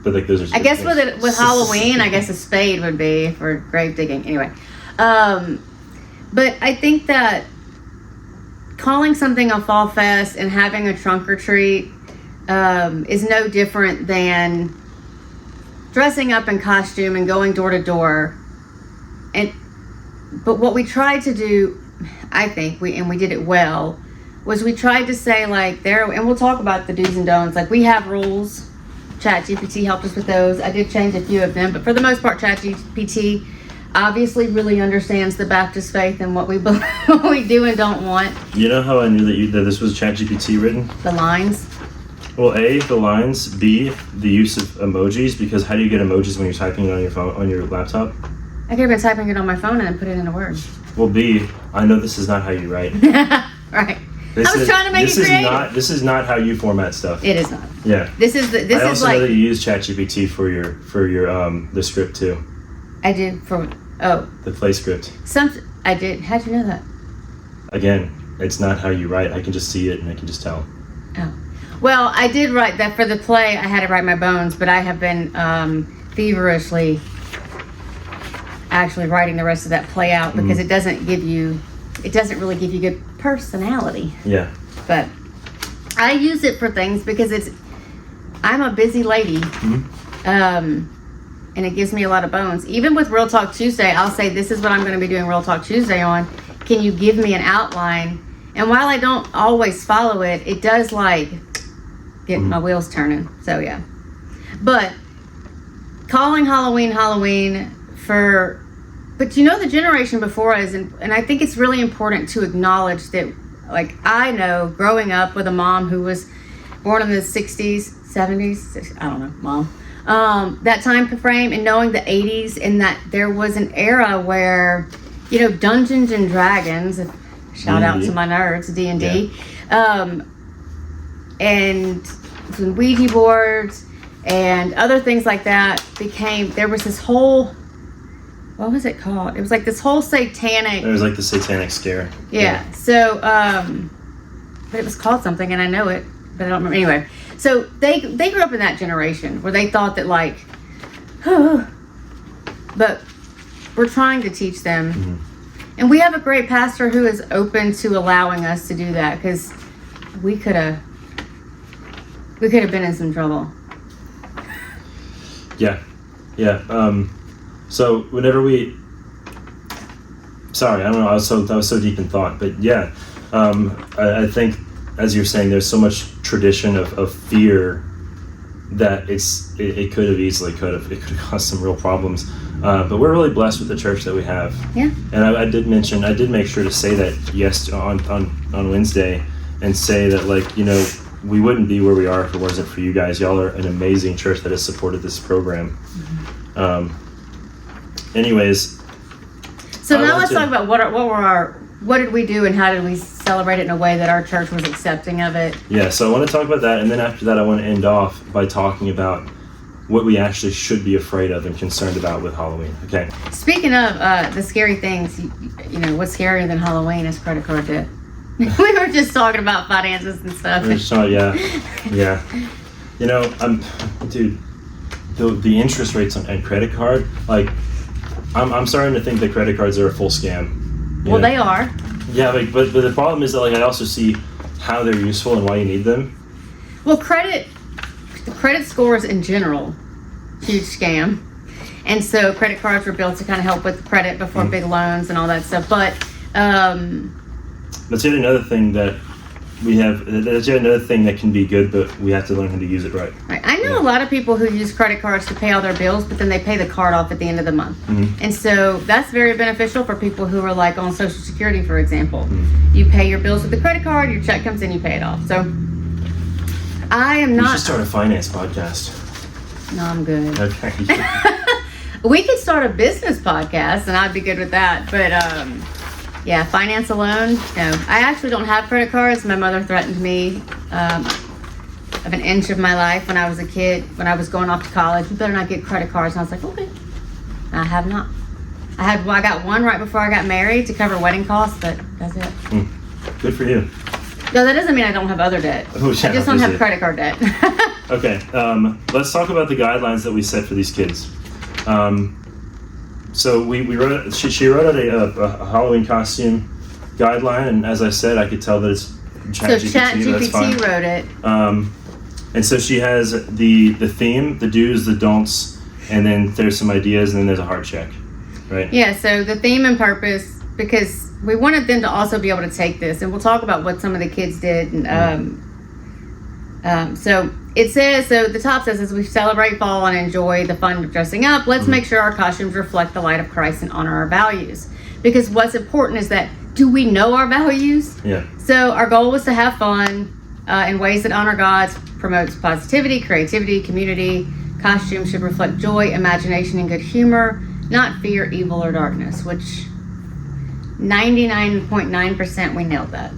But like those are. I guess with Halloween, I guess a spade would be for grave digging. Anyway, but I think that calling something a fall fest and having a trunk or treat is no different than dressing up in costume and going door to door. But what we tried to do, I think we did it well, was we tried to say like and we'll talk about the do's and don'ts. Like we have rules. ChatGPT helped us with those. I did change a few of them, but for the most part, ChatGPT obviously really understands the Baptist faith and what we do and don't want. You know how I knew that this was ChatGPT written? The lines. Well, A, the lines. B, the use of emojis, because how do you get emojis when you're typing it on your phone, on your laptop? I could have been typing it on my phone and then put it into Word. Well, B, I know this is not how you write. Right. I was trying to make it creative. This is not how you format stuff. It is not. Yeah. I also know that you use ChatGPT for your the script too. I do the play script. I did. How'd you know that? Again, it's not how you write. I can just see it and I can just tell. Oh. Well, I did write that for the play. I had to write my bones, but I have been feverishly actually writing the rest of that play out because it doesn't really give you good personality. Yeah. But I use it for things because I'm a busy lady. And it gives me a lot of bones. Even with Real Talk Tuesday, I'll say, this is what I'm going to be doing Real Talk Tuesday on. Can you give me an outline? And while I don't always follow it, it does like get my wheels turning. So yeah. But calling Halloween but you know, the generation before us, and I think it's really important to acknowledge that, like, I know growing up with a mom who was born in the 60s, 70s, I don't know, mom. That time frame, and knowing the 80s, and that there was an era where, you know, Dungeons and Dragons, shout out to my nerds, D&D, and Ouija boards and other things like that there was this whole, what was it called? It was like this whole satanic. It was like the satanic scare. Yeah. So, but it was called something, and I know it, but I don't remember. Anyway, so they grew up in that generation where they thought that, like, but we're trying to teach them, and we have a great pastor who is open to allowing us to do that, because we could have been in some trouble. Yeah. So whenever sorry, I don't know, I was so deep in thought, but yeah, I think, as you're saying, there's so much tradition of fear that it could have easily caused some real problems, but we're really blessed with the church that we have. Yeah. And I did make sure to say that on Wednesday, and say that, like, you know, we wouldn't be where we are if it wasn't for you guys. Y'all are an amazing church that has supported this program. Anyways, so now let's talk about what did we do and how did we celebrate it in a way that our church was accepting of it. Yeah, so I want to talk about that, and then after that I want to end off by talking about what we actually should be afraid of and concerned about with Halloween. Okay. Speaking of the scary things, you know, what's scarier than Halloween is credit card debt. We were just talking about finances and stuff. Yeah. You know, dude, the interest rates on credit card, like, I'm starting to think that credit cards are a full scam. Well, they are. Yeah, but the problem is that, like, I also see how they're useful and why you need them. Well, the credit scores in general, huge scam. And so credit cards were built to kind of help with credit before big loans and all that stuff. But that's yet another thing that we have. That's yet another thing that can be good, but we have to learn how to use it right. Right. I know a lot of people who use credit cards to pay all their bills, but then they pay the card off at the end of the month. And so that's very beneficial for people who are, like, on Social Security, for example. You pay your bills with the credit card, your check comes in, you pay it off. So I am not. We should start a finance podcast. No, I'm good. Okay. We could start a business podcast, and I'd be good with that. But yeah, finance alone, no. I actually don't have credit cards. My mother threatened me of an inch of my life when I was a kid, when I was going off to college. You better not get credit cards. And I was like, okay. I have not. I got one right before I got married to cover wedding costs, but that's it. Good for you. No, that doesn't mean I don't have other debt. Oh, yeah, I just don't have credit card debt. Okay, let's talk about the guidelines that we set for these kids. So we wrote. She wrote out a Halloween costume guideline, and as I said, I could tell that it's ChatGPT wrote it. And so she has the theme, the do's, the don'ts, and then there's some ideas, and then there's a heart check, right? Yeah. So the theme and purpose, because we wanted them to also be able to take this, and we'll talk about what some of the kids did. And so it says, so the top says, as we celebrate fall and enjoy the fun of dressing up, let's make sure our costumes reflect the light of Christ and honor our values. Because what's important is that, do we know our values? Yeah. So our goal was to have fun, in ways that honor God, promotes positivity, creativity, community. Costumes should reflect joy, imagination, and good humor, not fear, evil, or darkness, which 99.9% we nailed that.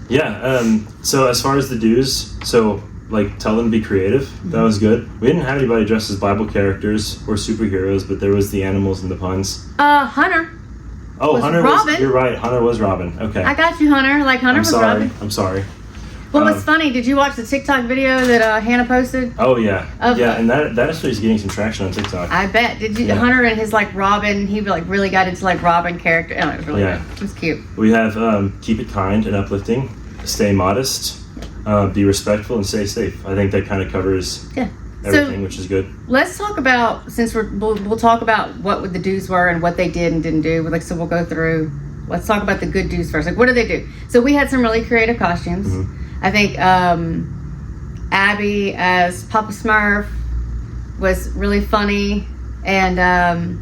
Yeah, so as far as the do's, so like tell them to be creative. That was good. We didn't have anybody dressed as Bible characters or superheroes, but there was the animals and the puns. Hunter. Oh, was Hunter Robin. was, you're right, Hunter was Robin. Okay. I got you, Hunter. Like Hunter was Robin. I'm sorry. Well, what's funny, did you watch the TikTok video that Hannah posted? Oh, yeah. And that actually is getting some traction on TikTok. I bet. Did you? Yeah. Hunter and his like Robin, he like really got into like Robin character. Oh, it was really good. It was cute. We have keep it kind and uplifting, stay modest, be respectful, and stay safe. I think that kind of covers everything, which is good. Let's talk about, since we'll talk about what the do's were and what they did and didn't do. Like, so we'll go through. Let's talk about the good do's first. Like, what did they do? So we had some really creative costumes. Mm-hmm. I think Abby as Papa Smurf was really funny, and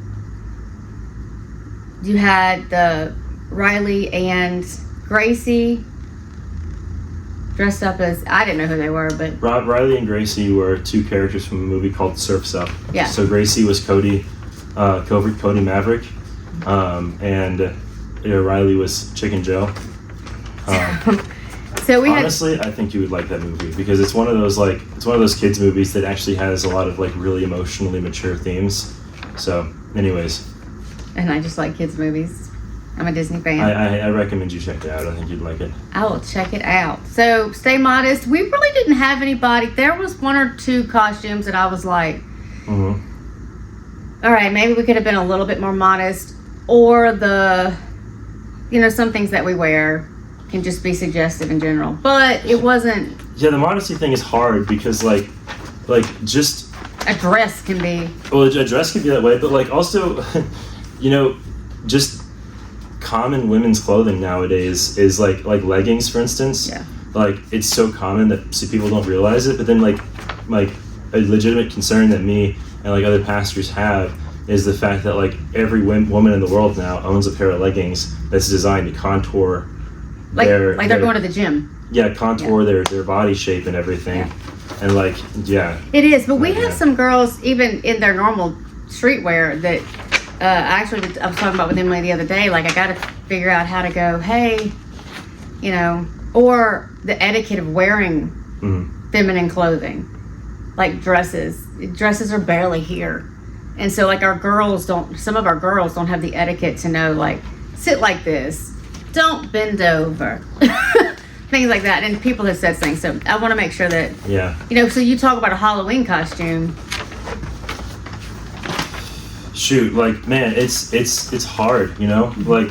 you had the Riley and Gracie dressed up as, I didn't know who they were, but Riley and Gracie were two characters from a movie called Surf's Up. Yeah. So Gracie was Cody Maverick, and Riley was Chicken Joe. So honestly, I think you would like that movie because it's one of those kids movies that actually has a lot of like really emotionally mature themes. So, anyways. And I just like kids movies. I'm a Disney fan. I recommend you check it out. I think you'd like it. I will check it out. So, stay modest. We really didn't have anybody. There was one or two costumes that I was like, all right, maybe we could have been a little bit more modest, or some things that we wear can just be suggestive in general, but it wasn't. Yeah, the modesty thing is hard because like just a dress can be. Well, a dress can be that way, but like also, just common women's clothing nowadays is like leggings, for instance. Yeah. Like it's so common that people don't realize it, but then like a legitimate concern that me and like other pastors have is the fact that like every woman in the world now owns a pair of leggings that's designed to contour. They're going to the gym. Yeah, contour their body shape and everything. Yeah. And it is, but we have some girls even in their normal streetwear that I was talking about with Emily the other day. Like, I got to figure out how to go, hey, or the etiquette of wearing feminine clothing, like dresses. Dresses are barely here, and so like some of our girls don't have the etiquette to know, like, sit like this. Don't bend over. Things like that. And people have said things. So I want to make sure that, so you talk about a Halloween costume. Shoot, like, man, it's hard, Like,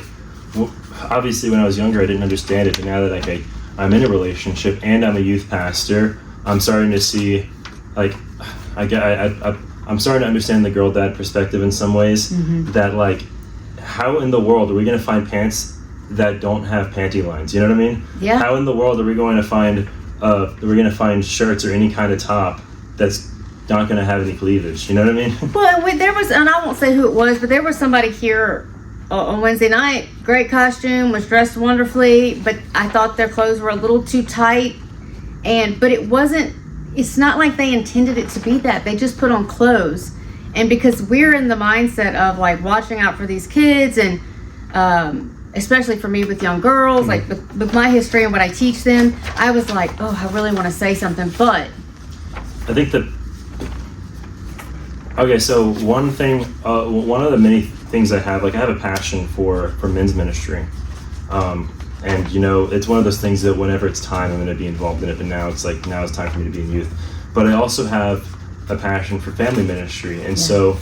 obviously when I was younger, I didn't understand it. But now that I'm in a relationship and I'm a youth pastor, I'm starting to see, like, I'm starting to understand the girl dad perspective in some ways. That, like, how in the world are we going to find pants that don't have panty lines? You know what I mean? Yeah. How in the world are we going to find shirts or any kind of top that's not going to have any cleavage? You know what I mean? Well, there was, and I won't say who it was, but there was somebody here on Wednesday night. Great costume, was dressed wonderfully, but I thought their clothes were a little too tight. But it wasn't. It's not like they intended it to be that. They just put on clothes, and because we're in the mindset of like watching out for these kids and. Especially for me with young girls, like with my history and what I teach them, I was like, oh, I really want to say something, but I think that so one of the many things I have a passion for men's ministry, and it's one of those things that whenever it's time, I'm going to be involved in it. But now it's time for me to be in youth. But I also have a passion for family ministry, and so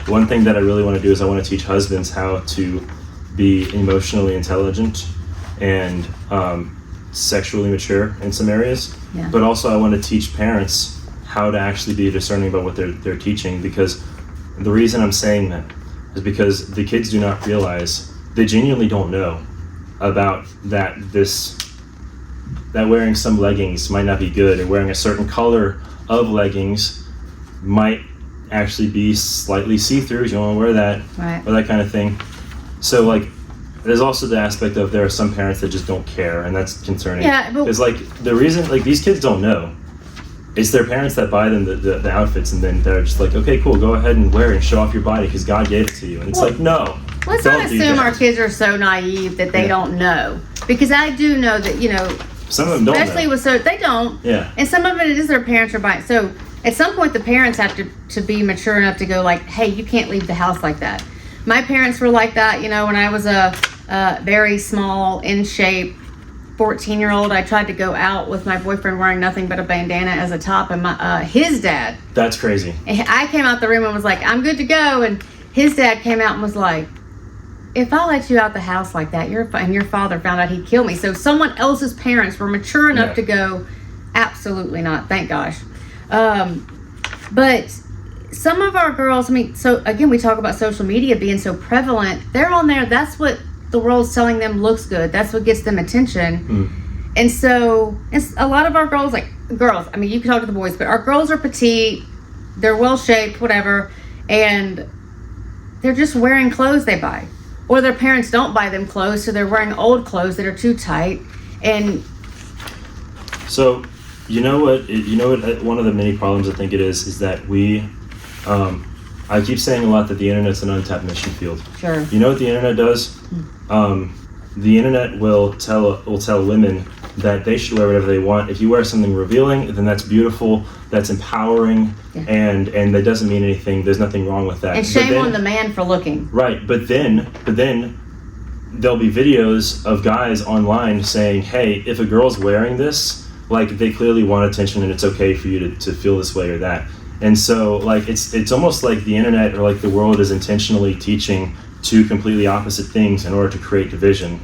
one thing that I really want to do is I want to teach husbands how to be emotionally intelligent and sexually mature in some areas. Yeah. But also I want to teach parents how to actually be discerning about what they're teaching, because the reason I'm saying that is because the kids do not realize, they genuinely don't know about that wearing some leggings might not be good, or wearing a certain color of leggings might actually be slightly see-through. You don't want to wear that, right, or that kind of thing. So like there's also the aspect of there are some parents that just don't care, and that's concerning. Yeah, but it's like the reason, like these kids don't know. It's their parents that buy them the outfits, and then they're just like, okay, cool, go ahead and wear it and show off your body because God gave it to you. And it's like, no. Let's not assume our kids are so naive that they don't know. Because I do know that, some of them don't especially know. they don't. Yeah. And some of it is their parents are buying. So at some point the parents have to be mature enough to go like, hey, you can't leave the house like that. My parents were like that, when I was a very small, in shape 14-year-old. I tried to go out with my boyfriend wearing nothing but a bandana as a top, and his dad. That's crazy. I came out the room and was like, I'm good to go, and his dad came out and was like, if I let you out the house like that, and your father found out, he'd kill me. So someone else's parents were mature enough to go, absolutely not, thank gosh. But some of our girls, so again, we talk about social media being so prevalent. They're on there. That's what the world's telling them looks good. That's what gets them attention. And so it's a lot of our girls, you can talk to the boys, but our girls are petite, they're well shaped, whatever, and they're just wearing clothes they buy, or their parents don't buy them clothes, so they're wearing old clothes that are too tight. And so one of the many problems I think it is that we I keep saying a lot that the internet's an untapped mission field. Sure. You know what the internet does? The internet will tell women that they should wear whatever they want. If you wear something revealing, then that's beautiful, that's empowering, and that doesn't mean anything. There's nothing wrong with that. And shame on the man for looking. Right, but then there'll be videos of guys online saying, hey, if a girl's wearing this, like they clearly want attention and it's okay for you to feel this way or that. And so like it's almost like the internet or like the world is intentionally teaching two completely opposite things in order to create division.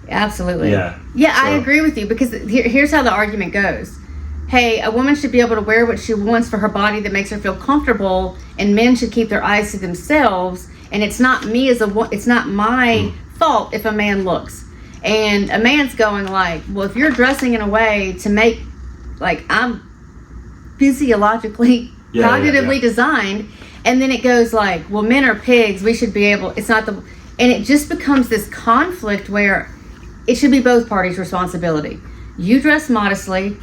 Absolutely. Yeah. Yeah, so I agree with you, because here's how the argument goes. Hey, a woman should be able to wear what she wants for her body that makes her feel comfortable, and men should keep their eyes to themselves, and it's not it's not my fault if a man looks. And a man's going like, well, if you're dressing in a way to make, like, I'm physiologically cognitively designed, and then it goes like, well, men are pigs, we should be able, it's not the, and it just becomes this conflict where it should be both parties' responsibility. You dress modestly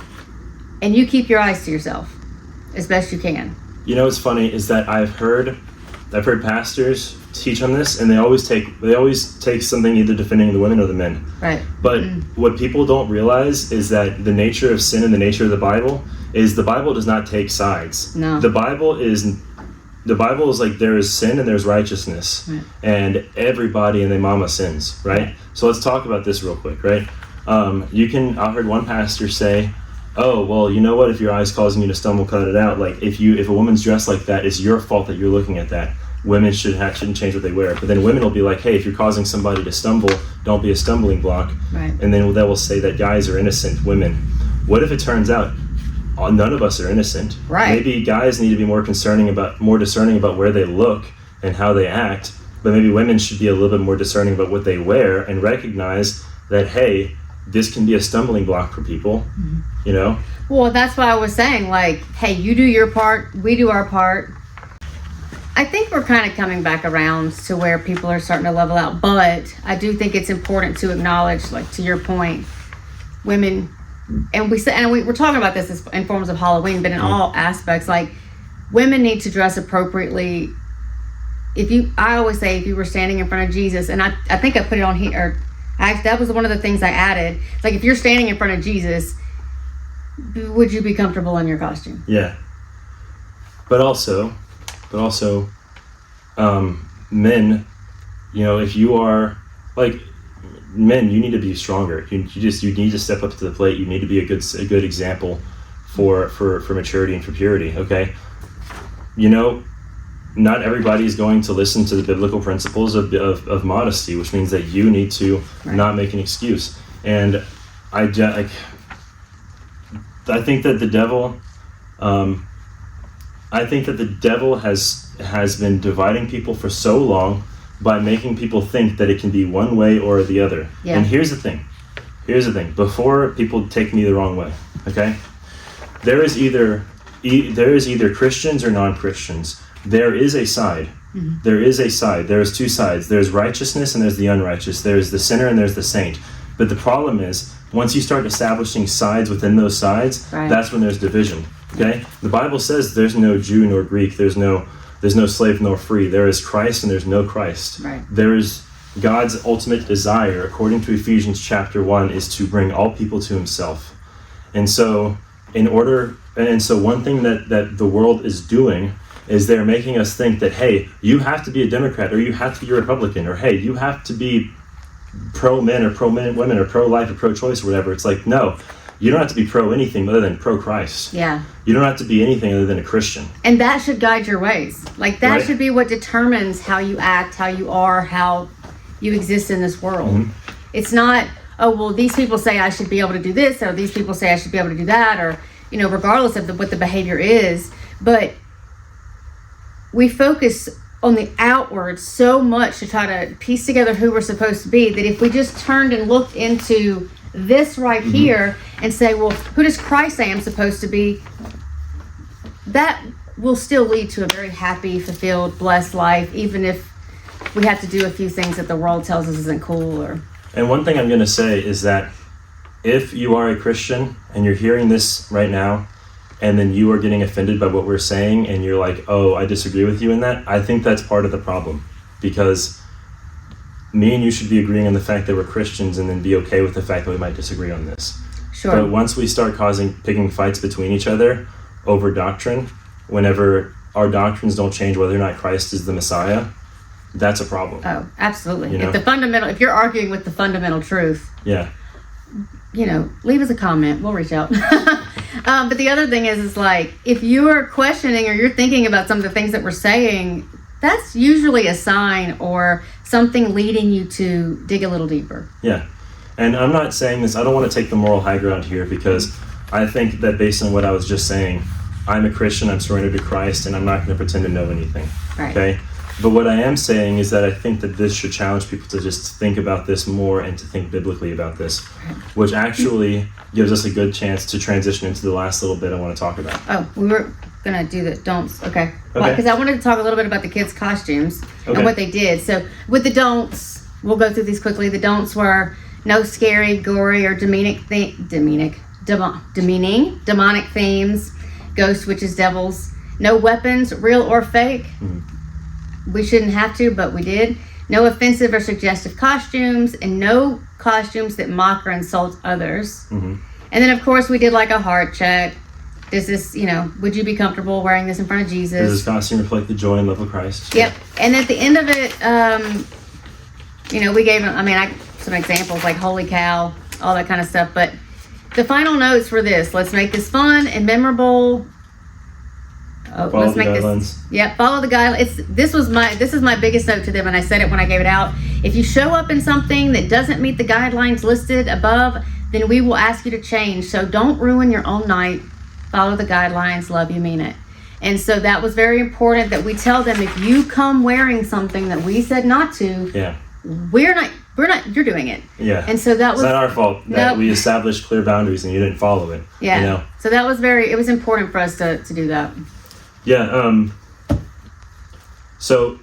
and you keep your eyes to yourself as best you can. You know what's funny is that I've heard pastors teach on this, and they always take something either defending the women or the men. Right. But what people don't realize is that the nature of sin and the nature of the Bible does not take sides. No. The Bible is like there is sin and there's righteousness, right. And everybody and their mama sins, right? So let's talk about this real quick, right? I heard one pastor say, oh, well, you know what, if your eye's causing you to stumble, cut it out. Like if a woman's dressed like that, it's your fault that you're looking at that. Women shouldn't change what they wear. But then women will be like, hey, if you're causing somebody to stumble, don't be a stumbling block. Right. And then they will say that guys are innocent women. What if it turns out none of us are innocent? Right. Maybe guys need to be more discerning about where they look and how they act, but maybe women should be a little bit more discerning about what they wear and recognize that, hey, this can be a stumbling block for people, you know? Well, that's why I was saying, like, hey, you do your part, we do our part. I think we're kind of coming back around to where people are starting to level out, but I do think it's important to acknowledge, like, to your point, women, and we're talking about this in forms of Halloween, but in all aspects, like, women need to dress appropriately. I always say, if you were standing in front of Jesus, and I think I put it on here, that was one of the things I added. It's like, if you're standing in front of Jesus, would you be comfortable in your costume? Yeah. But also, men, you know, if you are, like, men, you need to be stronger. You need to step up to the plate. You need to be a good example for maturity and for purity, okay? You know, not everybody is going to listen to the biblical principles of modesty, which means that you need to not make an excuse. And I think that the devil has been dividing people for so long by making people think that it can be one way or the other. Yeah. And here's the thing. Before people take me the wrong way, okay? There is either Christians or non-Christians. There is a side. There is a side. There's two sides. There's righteousness and there's the unrighteous. There's the sinner and there's the saint. But the problem is, once you start establishing sides within those sides, that's when there's division. Okay? The Bible says there's no Jew nor Greek. There's no slave nor free. There is Christ and there's no Christ. Right. There is God's ultimate desire, according to Ephesians chapter 1, is to bring all people to himself. And so one thing that the world is doing is they're making us think that, hey, you have to be a Democrat, or you have to be a Republican, or hey, you have to be pro-men or pro-women or pro-life or pro-choice or whatever. It's like, no, you don't have to be pro-anything other than pro-Christ. Yeah. You don't have to be anything other than a Christian. And that should guide your ways. Like, that should be what determines how you act, how you are, how you exist in this world. It's not, oh, well, these people say I should be able to do this, or these people say I should be able to do that, or, regardless of what the behavior is. But we focus on the outward so much to try to piece together who we're supposed to be, that if we just turned and looked into this right here and say, well, who does Christ say I'm supposed to be? That will still lead to a very happy, fulfilled, blessed life, even if we have to do a few things that the world tells us isn't cool. And one thing I'm going to say is that if you are a Christian and you're hearing this right now, and then you are getting offended by what we're saying, and you're like, oh, I disagree with you in that, I think that's part of the problem. Because me and you should be agreeing on the fact that we're Christians, and then be okay with the fact that we might disagree on this. Sure. But once we start picking fights between each other over doctrine, whenever our doctrines don't change whether or not Christ is the Messiah, that's a problem. Oh, absolutely. If you're arguing with the fundamental truth, leave us a comment. We'll reach out. But the other thing is like, if you are questioning or you're thinking about some of the things that we're saying, that's usually a sign or something leading you to dig a little deeper. Yeah. And I'm not saying this, I don't want to take the moral high ground here, because I think that based on what I was just saying, I'm a Christian, I'm surrendered to Christ, and I'm not going to pretend to know anything. Right. Okay? But what I am saying is that I think that this should challenge people to just think about this more and to think biblically about this, which actually gives us a good chance to transition into the last little bit I want to talk about. Oh, we were going to do the don'ts. Okay. Because I wanted to talk a little bit about the kids' costumes and what they did. So with the don'ts, we'll go through these quickly. The don'ts were no scary, gory, or demonic themes, ghosts, witches, devils. No weapons, real or fake. We shouldn't have to, but we did. No offensive or suggestive costumes, and no costumes that mock or insult others. And then, of course, we did like a heart check. Does this, would you be comfortable wearing this in front of Jesus? Does this costume reflect the joy and love of Christ? Yep. And at the end of it, we gave some examples like holy cow, all that kind of stuff. But the final notes were this: let's make this fun and memorable. Follow the guidelines. Follow the guidelines. This is my biggest note to them, and I said it when I gave it out. If you show up in something that doesn't meet the guidelines listed above, then we will ask you to change. So don't ruin your own night. Follow the guidelines. Love you, mean it. And so that was very important that we tell them, if you come wearing something that we said not to, we're not. You're doing it. Yeah. And so that was. It's not our fault that we established clear boundaries and you didn't follow it. Yeah. So that was it was important for us to do that. Yeah, so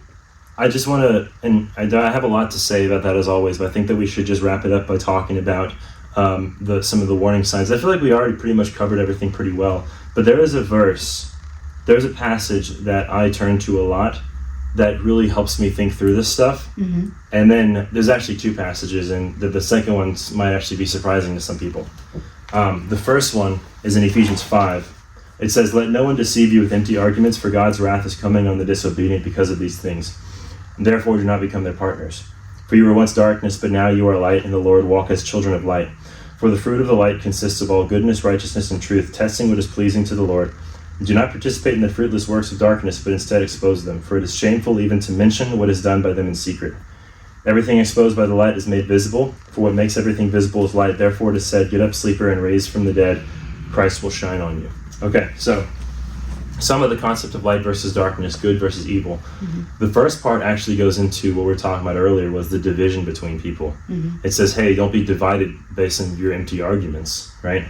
I just want to, and I have a lot to say about that as always, but I think that we should just wrap it up by talking about some of the warning signs. I feel like we already pretty much covered everything pretty well, but there's a passage that I turn to a lot that really helps me think through this stuff. And then there's actually two passages, and the second one might actually be surprising to some people. The first one is in Ephesians 5. It says, "Let no one deceive you with empty arguments, for God's wrath is coming on the disobedient because of these things. And therefore do not become their partners. For you were once darkness, but now you are light in the Lord. Walk as children of light. For the fruit of the light consists of all goodness, righteousness, and truth, testing what is pleasing to the Lord. And do not participate in the fruitless works of darkness, but instead expose them. For it is shameful even to mention what is done by them in secret. Everything exposed by the light is made visible. For what makes everything visible is light. Therefore it is said, get up, sleeper, and raise from the dead. Christ will shine on you." Okay, so some of the concept of light versus darkness, good versus evil. The first part actually goes into what we were talking about earlier, was the division between people. It says, hey, don't be divided based on your empty arguments, right?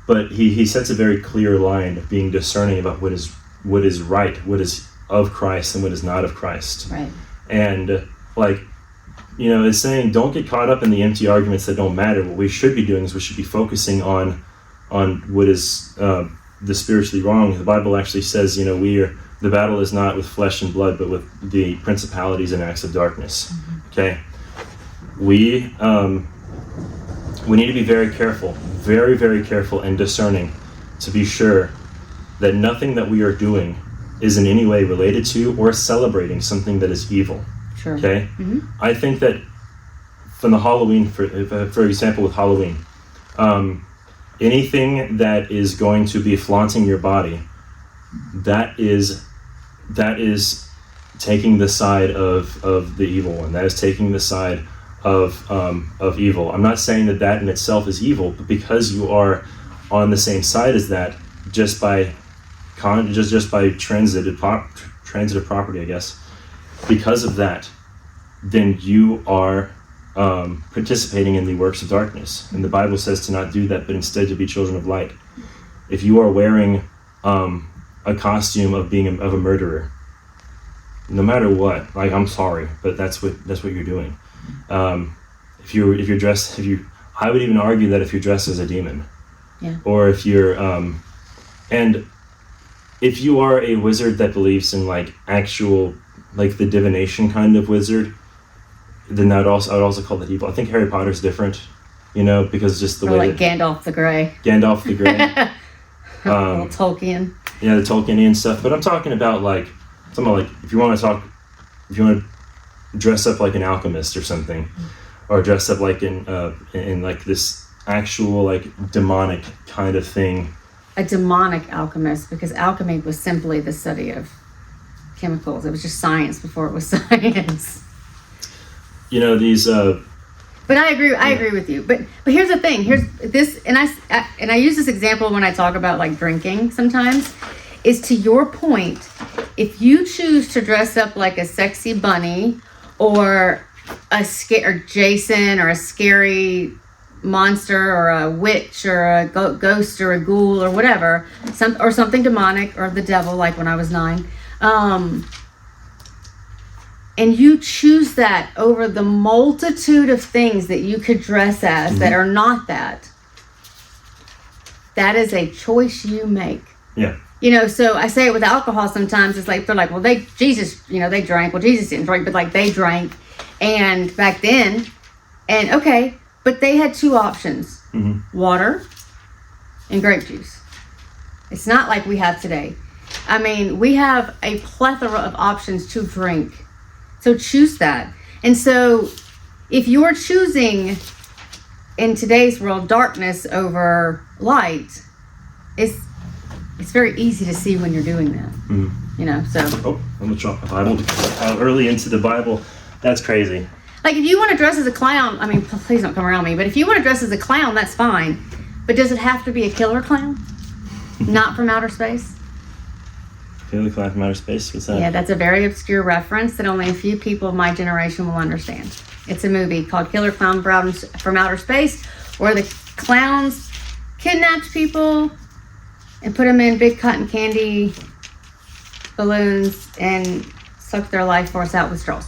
But he sets a very clear line of being discerning about what is right, what is of Christ and what is not of Christ. Right. And like, it's saying don't get caught up in the empty arguments that don't matter. What we should be doing is we should be focusing on what is the spiritually wrong. The Bible actually says, the battle is not with flesh and blood, but with the principalities and acts of darkness. Okay, we need to be very careful, very, very careful and discerning to be sure that nothing that we are doing is in any way related to or celebrating something that is evil. Sure. Okay, I think that from the Halloween, for example, with Halloween, anything that is going to be flaunting your body, that is taking the side of the evil one. That is taking the side of evil. I'm not saying that in itself is evil, but because you are on the same side as that, just by transitive property, I guess, because of that, then you are participating in the works of darkness. And the Bible says to not do that, but instead to be children of light. If you are wearing a costume of a murderer, no matter what, like, I'm sorry, but that's what you're doing. If you're dressed, I would even argue that if you're dressed as a demon, or if you're and if you are a wizard that believes in like actual, like the divination kind of wizard, then I would also call that evil. I think Harry Potter's different, because just the way like Gandalf the Grey. Little Tolkien. Yeah, the Tolkienian stuff. But I'm talking about like if you want to dress up like an alchemist or something, or dress up like in like this actual like demonic kind of thing. A demonic alchemist, because alchemy was simply the study of chemicals. It was just science before it was science. These. But I agree with you. But here's the thing. Here's this, and I use this example when I talk about like drinking sometimes. Is to your point, if you choose to dress up like a sexy bunny or or Jason or a scary monster or a witch or a ghost or a ghoul or whatever, or something demonic or the devil, like when I was 9, and you choose that over the multitude of things that you could dress as that are not that is a choice you make. Yeah. So I say it with alcohol sometimes. It's like, they're like, well, Jesus, they drank. Well, Jesus didn't drink, but like they drank. And back then, and okay, but they had 2 options, water and grape juice. It's not like we have today. I mean, we have a plethora of options to drink. So choose that. And so if you're choosing in today's world darkness over light, it's very easy to see when you're doing that. So. Oh, I'm gonna drop my Bible how early into the Bible. That's crazy. Like if you want to dress as a clown, I mean, please don't come around me, but if you want to dress as a clown, that's fine. But does it have to be a killer clown? Not from outer space? Killer clown from outer space? What's that? Yeah, that's a very obscure reference that only a few people of my generation will understand. It's a movie called Killer Clown from Outer Space, where the clowns kidnapped people and put them in big cotton candy balloons and sucked their life force out with straws.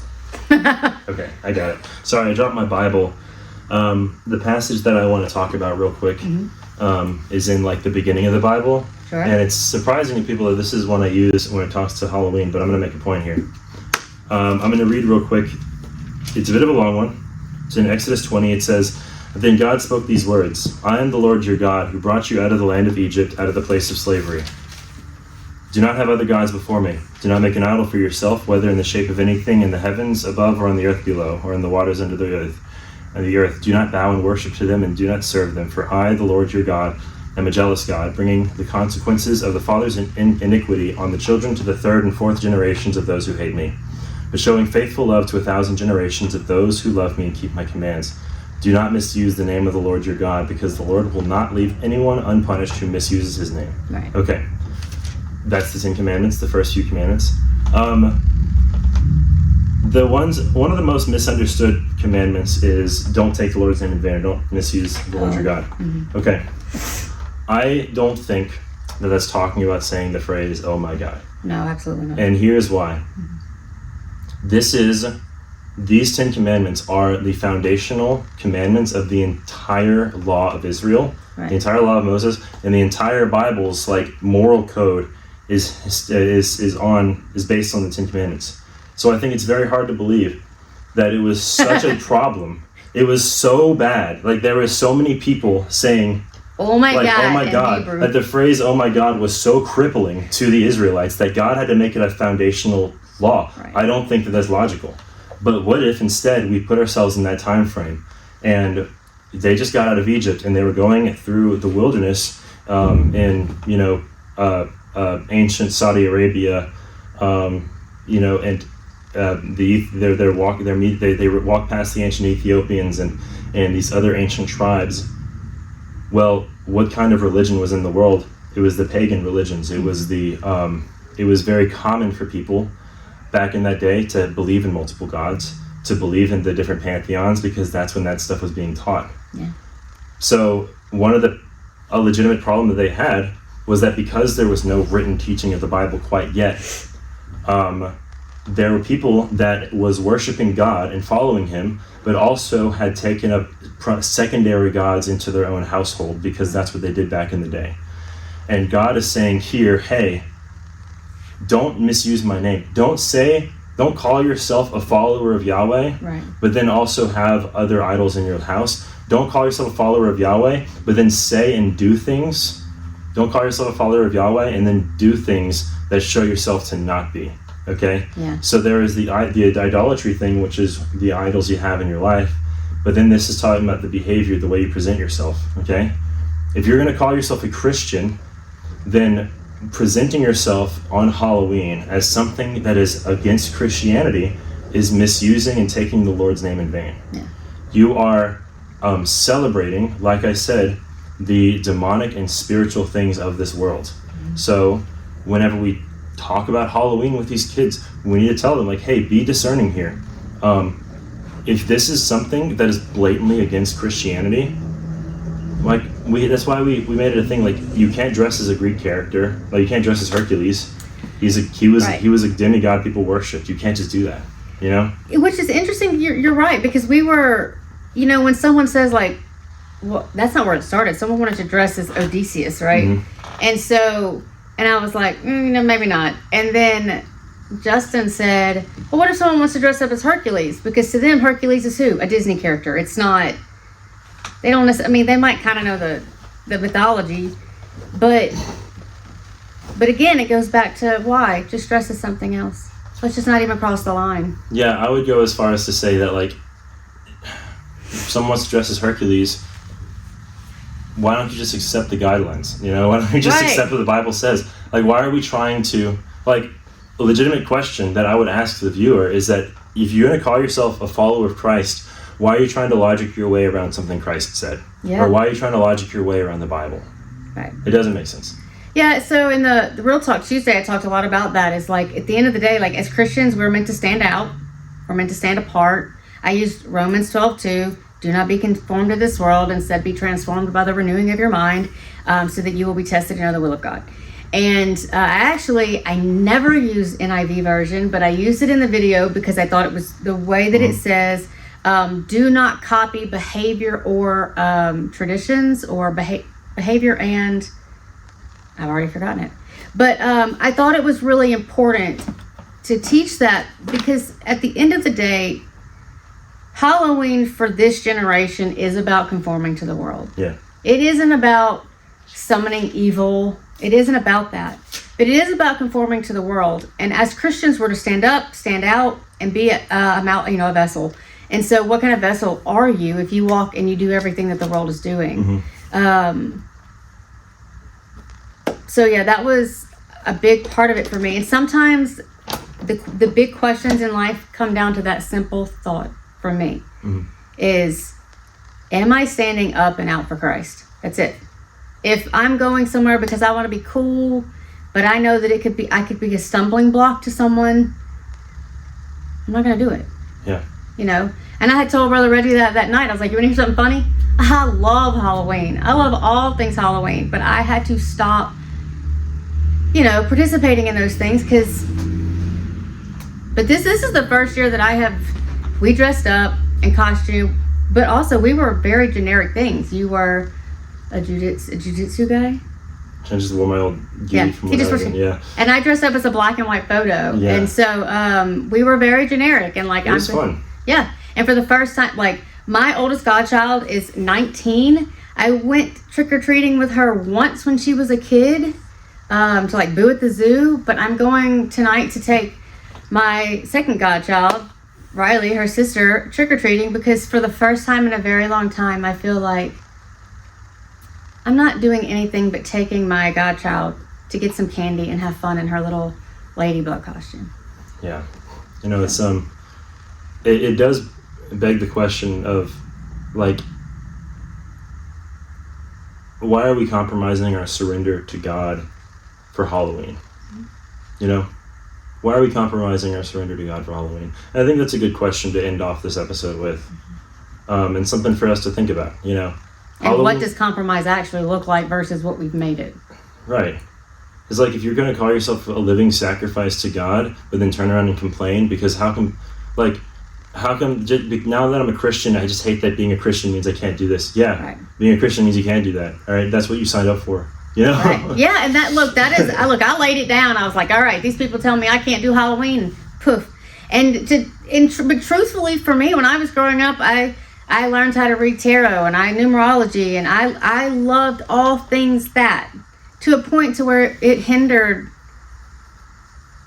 Okay, I got it. Sorry, I dropped my Bible. The passage that I want to talk about real quick is in like the beginning of the Bible. Sure. And it's surprising to people that this is one I use when it talks to Halloween, but I'm going to make a point here. I'm going to read real quick. It's a bit of a long one. It's in Exodus 20. It says, "Then God spoke these words, I am the Lord your God, who brought you out of the land of Egypt, out of the place of slavery. Do not have other gods before me. Do not make an idol for yourself, whether in the shape of anything in the heavens above or on the earth below, or in the waters under the earth. Do not bow and worship to them, and do not serve them. For I, the Lord your God, am a jealous God, bringing the consequences of the father's iniquity on the children to the 3rd and 4th generations of those who hate me, but showing faithful love to 1,000 generations of those who love me and keep my commands. Do not misuse the name of the Lord your God, because the Lord will not leave anyone unpunished who misuses his name." Right. Okay. That's the 10 commandments, the first few commandments. One of the most misunderstood commandments is don't take the Lord's name in vain, don't misuse the Lord your God. Okay. I don't think that that's talking about saying the phrase, oh my God. No, absolutely not. And here's why. These 10 commandments are the foundational commandments of the entire law of Israel, Right. the entire law of Moses, and the entire Bible's like moral code is based on the 10 commandments. So I think it's very hard to believe that it was such a problem. It was so bad. Like there were so many people saying, oh my God, oh my in God, Hebrew. that the phrase oh my God was so crippling to the Israelites that God had to make it a foundational law. Right. I don't think that that's logical. But what if instead we put ourselves in that time frame and they just got out of Egypt and they were going through the wilderness in ancient Saudi Arabia, and they walk past the ancient Ethiopians and these other ancient tribes. Well, what kind of religion was in the world? It was the pagan religions. It was it was very common for people back in that day to believe in multiple gods, to believe in the different pantheons, because that's when that stuff was being taught. Yeah. So a legitimate problem that they had was that because there was no written teaching of the Bible quite yet, there were people that was worshiping God and following him, but also had taken up secondary gods into their own household, because that's what they did back in the day. And God is saying here, hey, don't misuse my name. Don't call yourself a follower of Yahweh, Right. but then also have other idols in your house. Don't call yourself a follower of Yahweh, but then say and do things. Don't call yourself a follower of Yahweh and then do things that show yourself to not be. Okay? Yeah. So there is the idolatry thing, which is the idols you have in your life. But then this is talking about the behavior, the way you present yourself. Okay? If you're going to call yourself a Christian, then presenting yourself on Halloween as something that is against Christianity is misusing and taking the Lord's name in vain. Yeah. You are celebrating, like I said, the demonic and spiritual things of this world. Mm-hmm. So whenever we talk about Halloween with these kids, we need to tell them, like, hey, be discerning here. If this is something that is blatantly against Christianity, like that's why we made it a thing. Like, you can't dress as a Greek character. Like, you can't dress as Hercules. He was a demigod people worshipped. You can't just do that. You know. Which is interesting. You're right, because we were, when someone says like, well, that's not where it started. Someone wanted to dress as Odysseus, right? Mm-hmm. And I was like, maybe not. And then Justin said, well, what if someone wants to dress up as Hercules? Because to them, Hercules is who? A Disney character. It's not. They don't necessarily, they might kind of know the mythology, but again, it goes back to why? Just dress as something else. Let's just not even cross the line. Yeah, I would go as far as to say that, like, if someone wants to dress as Hercules, why don't you just accept the guidelines? Why don't you just accept what the Bible says? Like, why are we trying to, like, a legitimate question that I would ask the viewer is that if you're going to call yourself a follower of Christ, why are you trying to logic your way around something Christ said? Yeah. Or why are you trying to logic your way around the Bible? Right. It doesn't make sense. Yeah, so in the Real Talk Tuesday, I talked a lot about that. Is like, at the end of the day, like, as Christians, we're meant to stand out. We're meant to stand apart. I used Romans 12:2. Do not be conformed to this world. Instead, be transformed by the renewing of your mind, so that you will be tested to know the will of God. And I never use NIV version, but I used it in the video because I thought it was the way that it says, do not copy behavior or traditions or behavior and I've already forgotten it. But I thought it was really important to teach that, because at the end of the day, Halloween for this generation is about conforming to the world. Yeah. It isn't about summoning evil. It isn't about that. But it is about conforming to the world. And as Christians, we're to stand up, stand out, and be a vessel. And so what kind of vessel are you if you walk and you do everything that the world is doing? Mm-hmm. So yeah, that was a big part of it for me. And sometimes the big questions in life come down to that simple thought for me. Mm-hmm. Is, am I standing up and out for Christ? That's it. If I'm going somewhere because I want to be cool, but I know that I could be a stumbling block to someone, I'm not going to do it. Yeah. And I had told Brother Reggie that night. I was like, you want to hear something funny? I love Halloween. I love all things Halloween, but I had to stop participating in those things but this is the first year that we dressed up in costume, but also we were very generic things. You were a jiu-jitsu guy? I just wore my old gi from when I was in, yeah. And I dressed up as a black and white photo. Yeah. And so we were very generic. And like, it was fun. Yeah. And for the first time, like my oldest godchild is 19. I went trick-or-treating with her once when she was a kid to like Boo at the Zoo. But I'm going tonight to take my second godchild, Riley, her sister, trick-or-treating because for the first time in a very long time, I feel like I'm not doing anything but taking my godchild to get some candy and have fun in her little ladybug costume. Yeah. It's it does beg the question of like, why are we compromising our surrender to God for Halloween? Why are we compromising our surrender to God for Halloween? And I think that's a good question to end off this episode with, and something for us to think about, And what does compromise actually look like versus what we've made it? Right. It's like if you're going to call yourself a living sacrifice to God, but then turn around and complain because how come now that I'm a Christian, I just hate that being a Christian means I can't do this. Yeah. Right. Being a Christian means you can do that. All right. That's what you signed up for. Right. Yeah. And I laid it down. I was like, all right, these people tell me I can't do Halloween. Poof. But truthfully for me, when I was growing up, I learned how to read tarot and numerology, and I loved all things that to a point to where it hindered.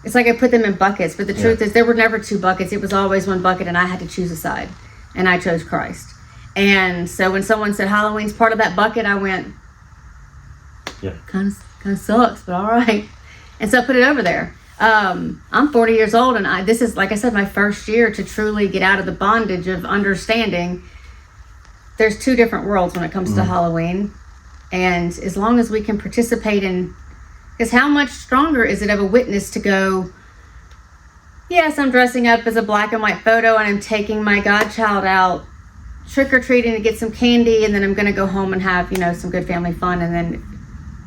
It's like I put them in buckets, but the truth is there were never two buckets. It was always one bucket, and I had to choose a side, and I chose Christ. And so when someone said Halloween's part of that bucket, I went, kind of sucks, but all right. And so I put it over there. I'm 40 years old, and this is, like I said, my first year to truly get out of the bondage of understanding there's two different worlds when it comes to Halloween. And as long as we can participate in, because how much stronger is it of a witness to go, yes, I'm dressing up as a black and white photo and I'm taking my godchild out trick-or-treating to get some candy, and then I'm going to go home and have, some good family fun. And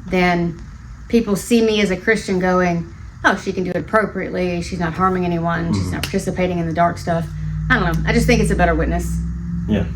then people see me as a Christian going, oh, she can do it appropriately. She's not harming anyone. She's not participating in the dark stuff. I don't know. I just think it's a better witness. Yeah.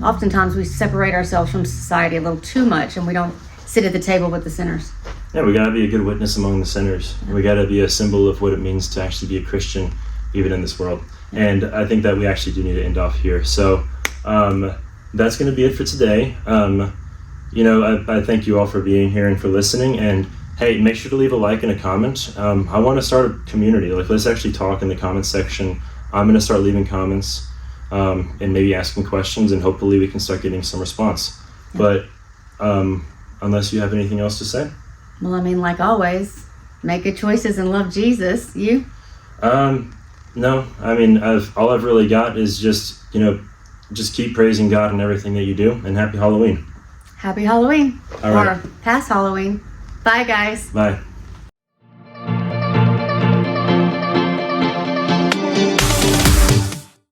Oftentimes we separate ourselves from society a little too much, and we don't sit at the table with the sinners. Yeah, we got to be a good witness among the sinners. We got to be a symbol of what it means to actually be a Christian, even in this world. And I think that we actually do need to end off here. So that's going to be it for today. I thank you all for being here and for listening. And hey, make sure to leave a like and a comment. I want to start a community. Like, let's actually talk in the comments section. I'm going to start leaving comments and maybe asking questions, and hopefully we can start getting some response. Yeah. But unless you have anything else to say? Well, I mean, like always, make good choices and love Jesus. You? No. I mean, all I've really got is just keep praising God in everything that you do, and happy Halloween. Happy Halloween. All right. Or past Halloween. Bye, guys. Bye.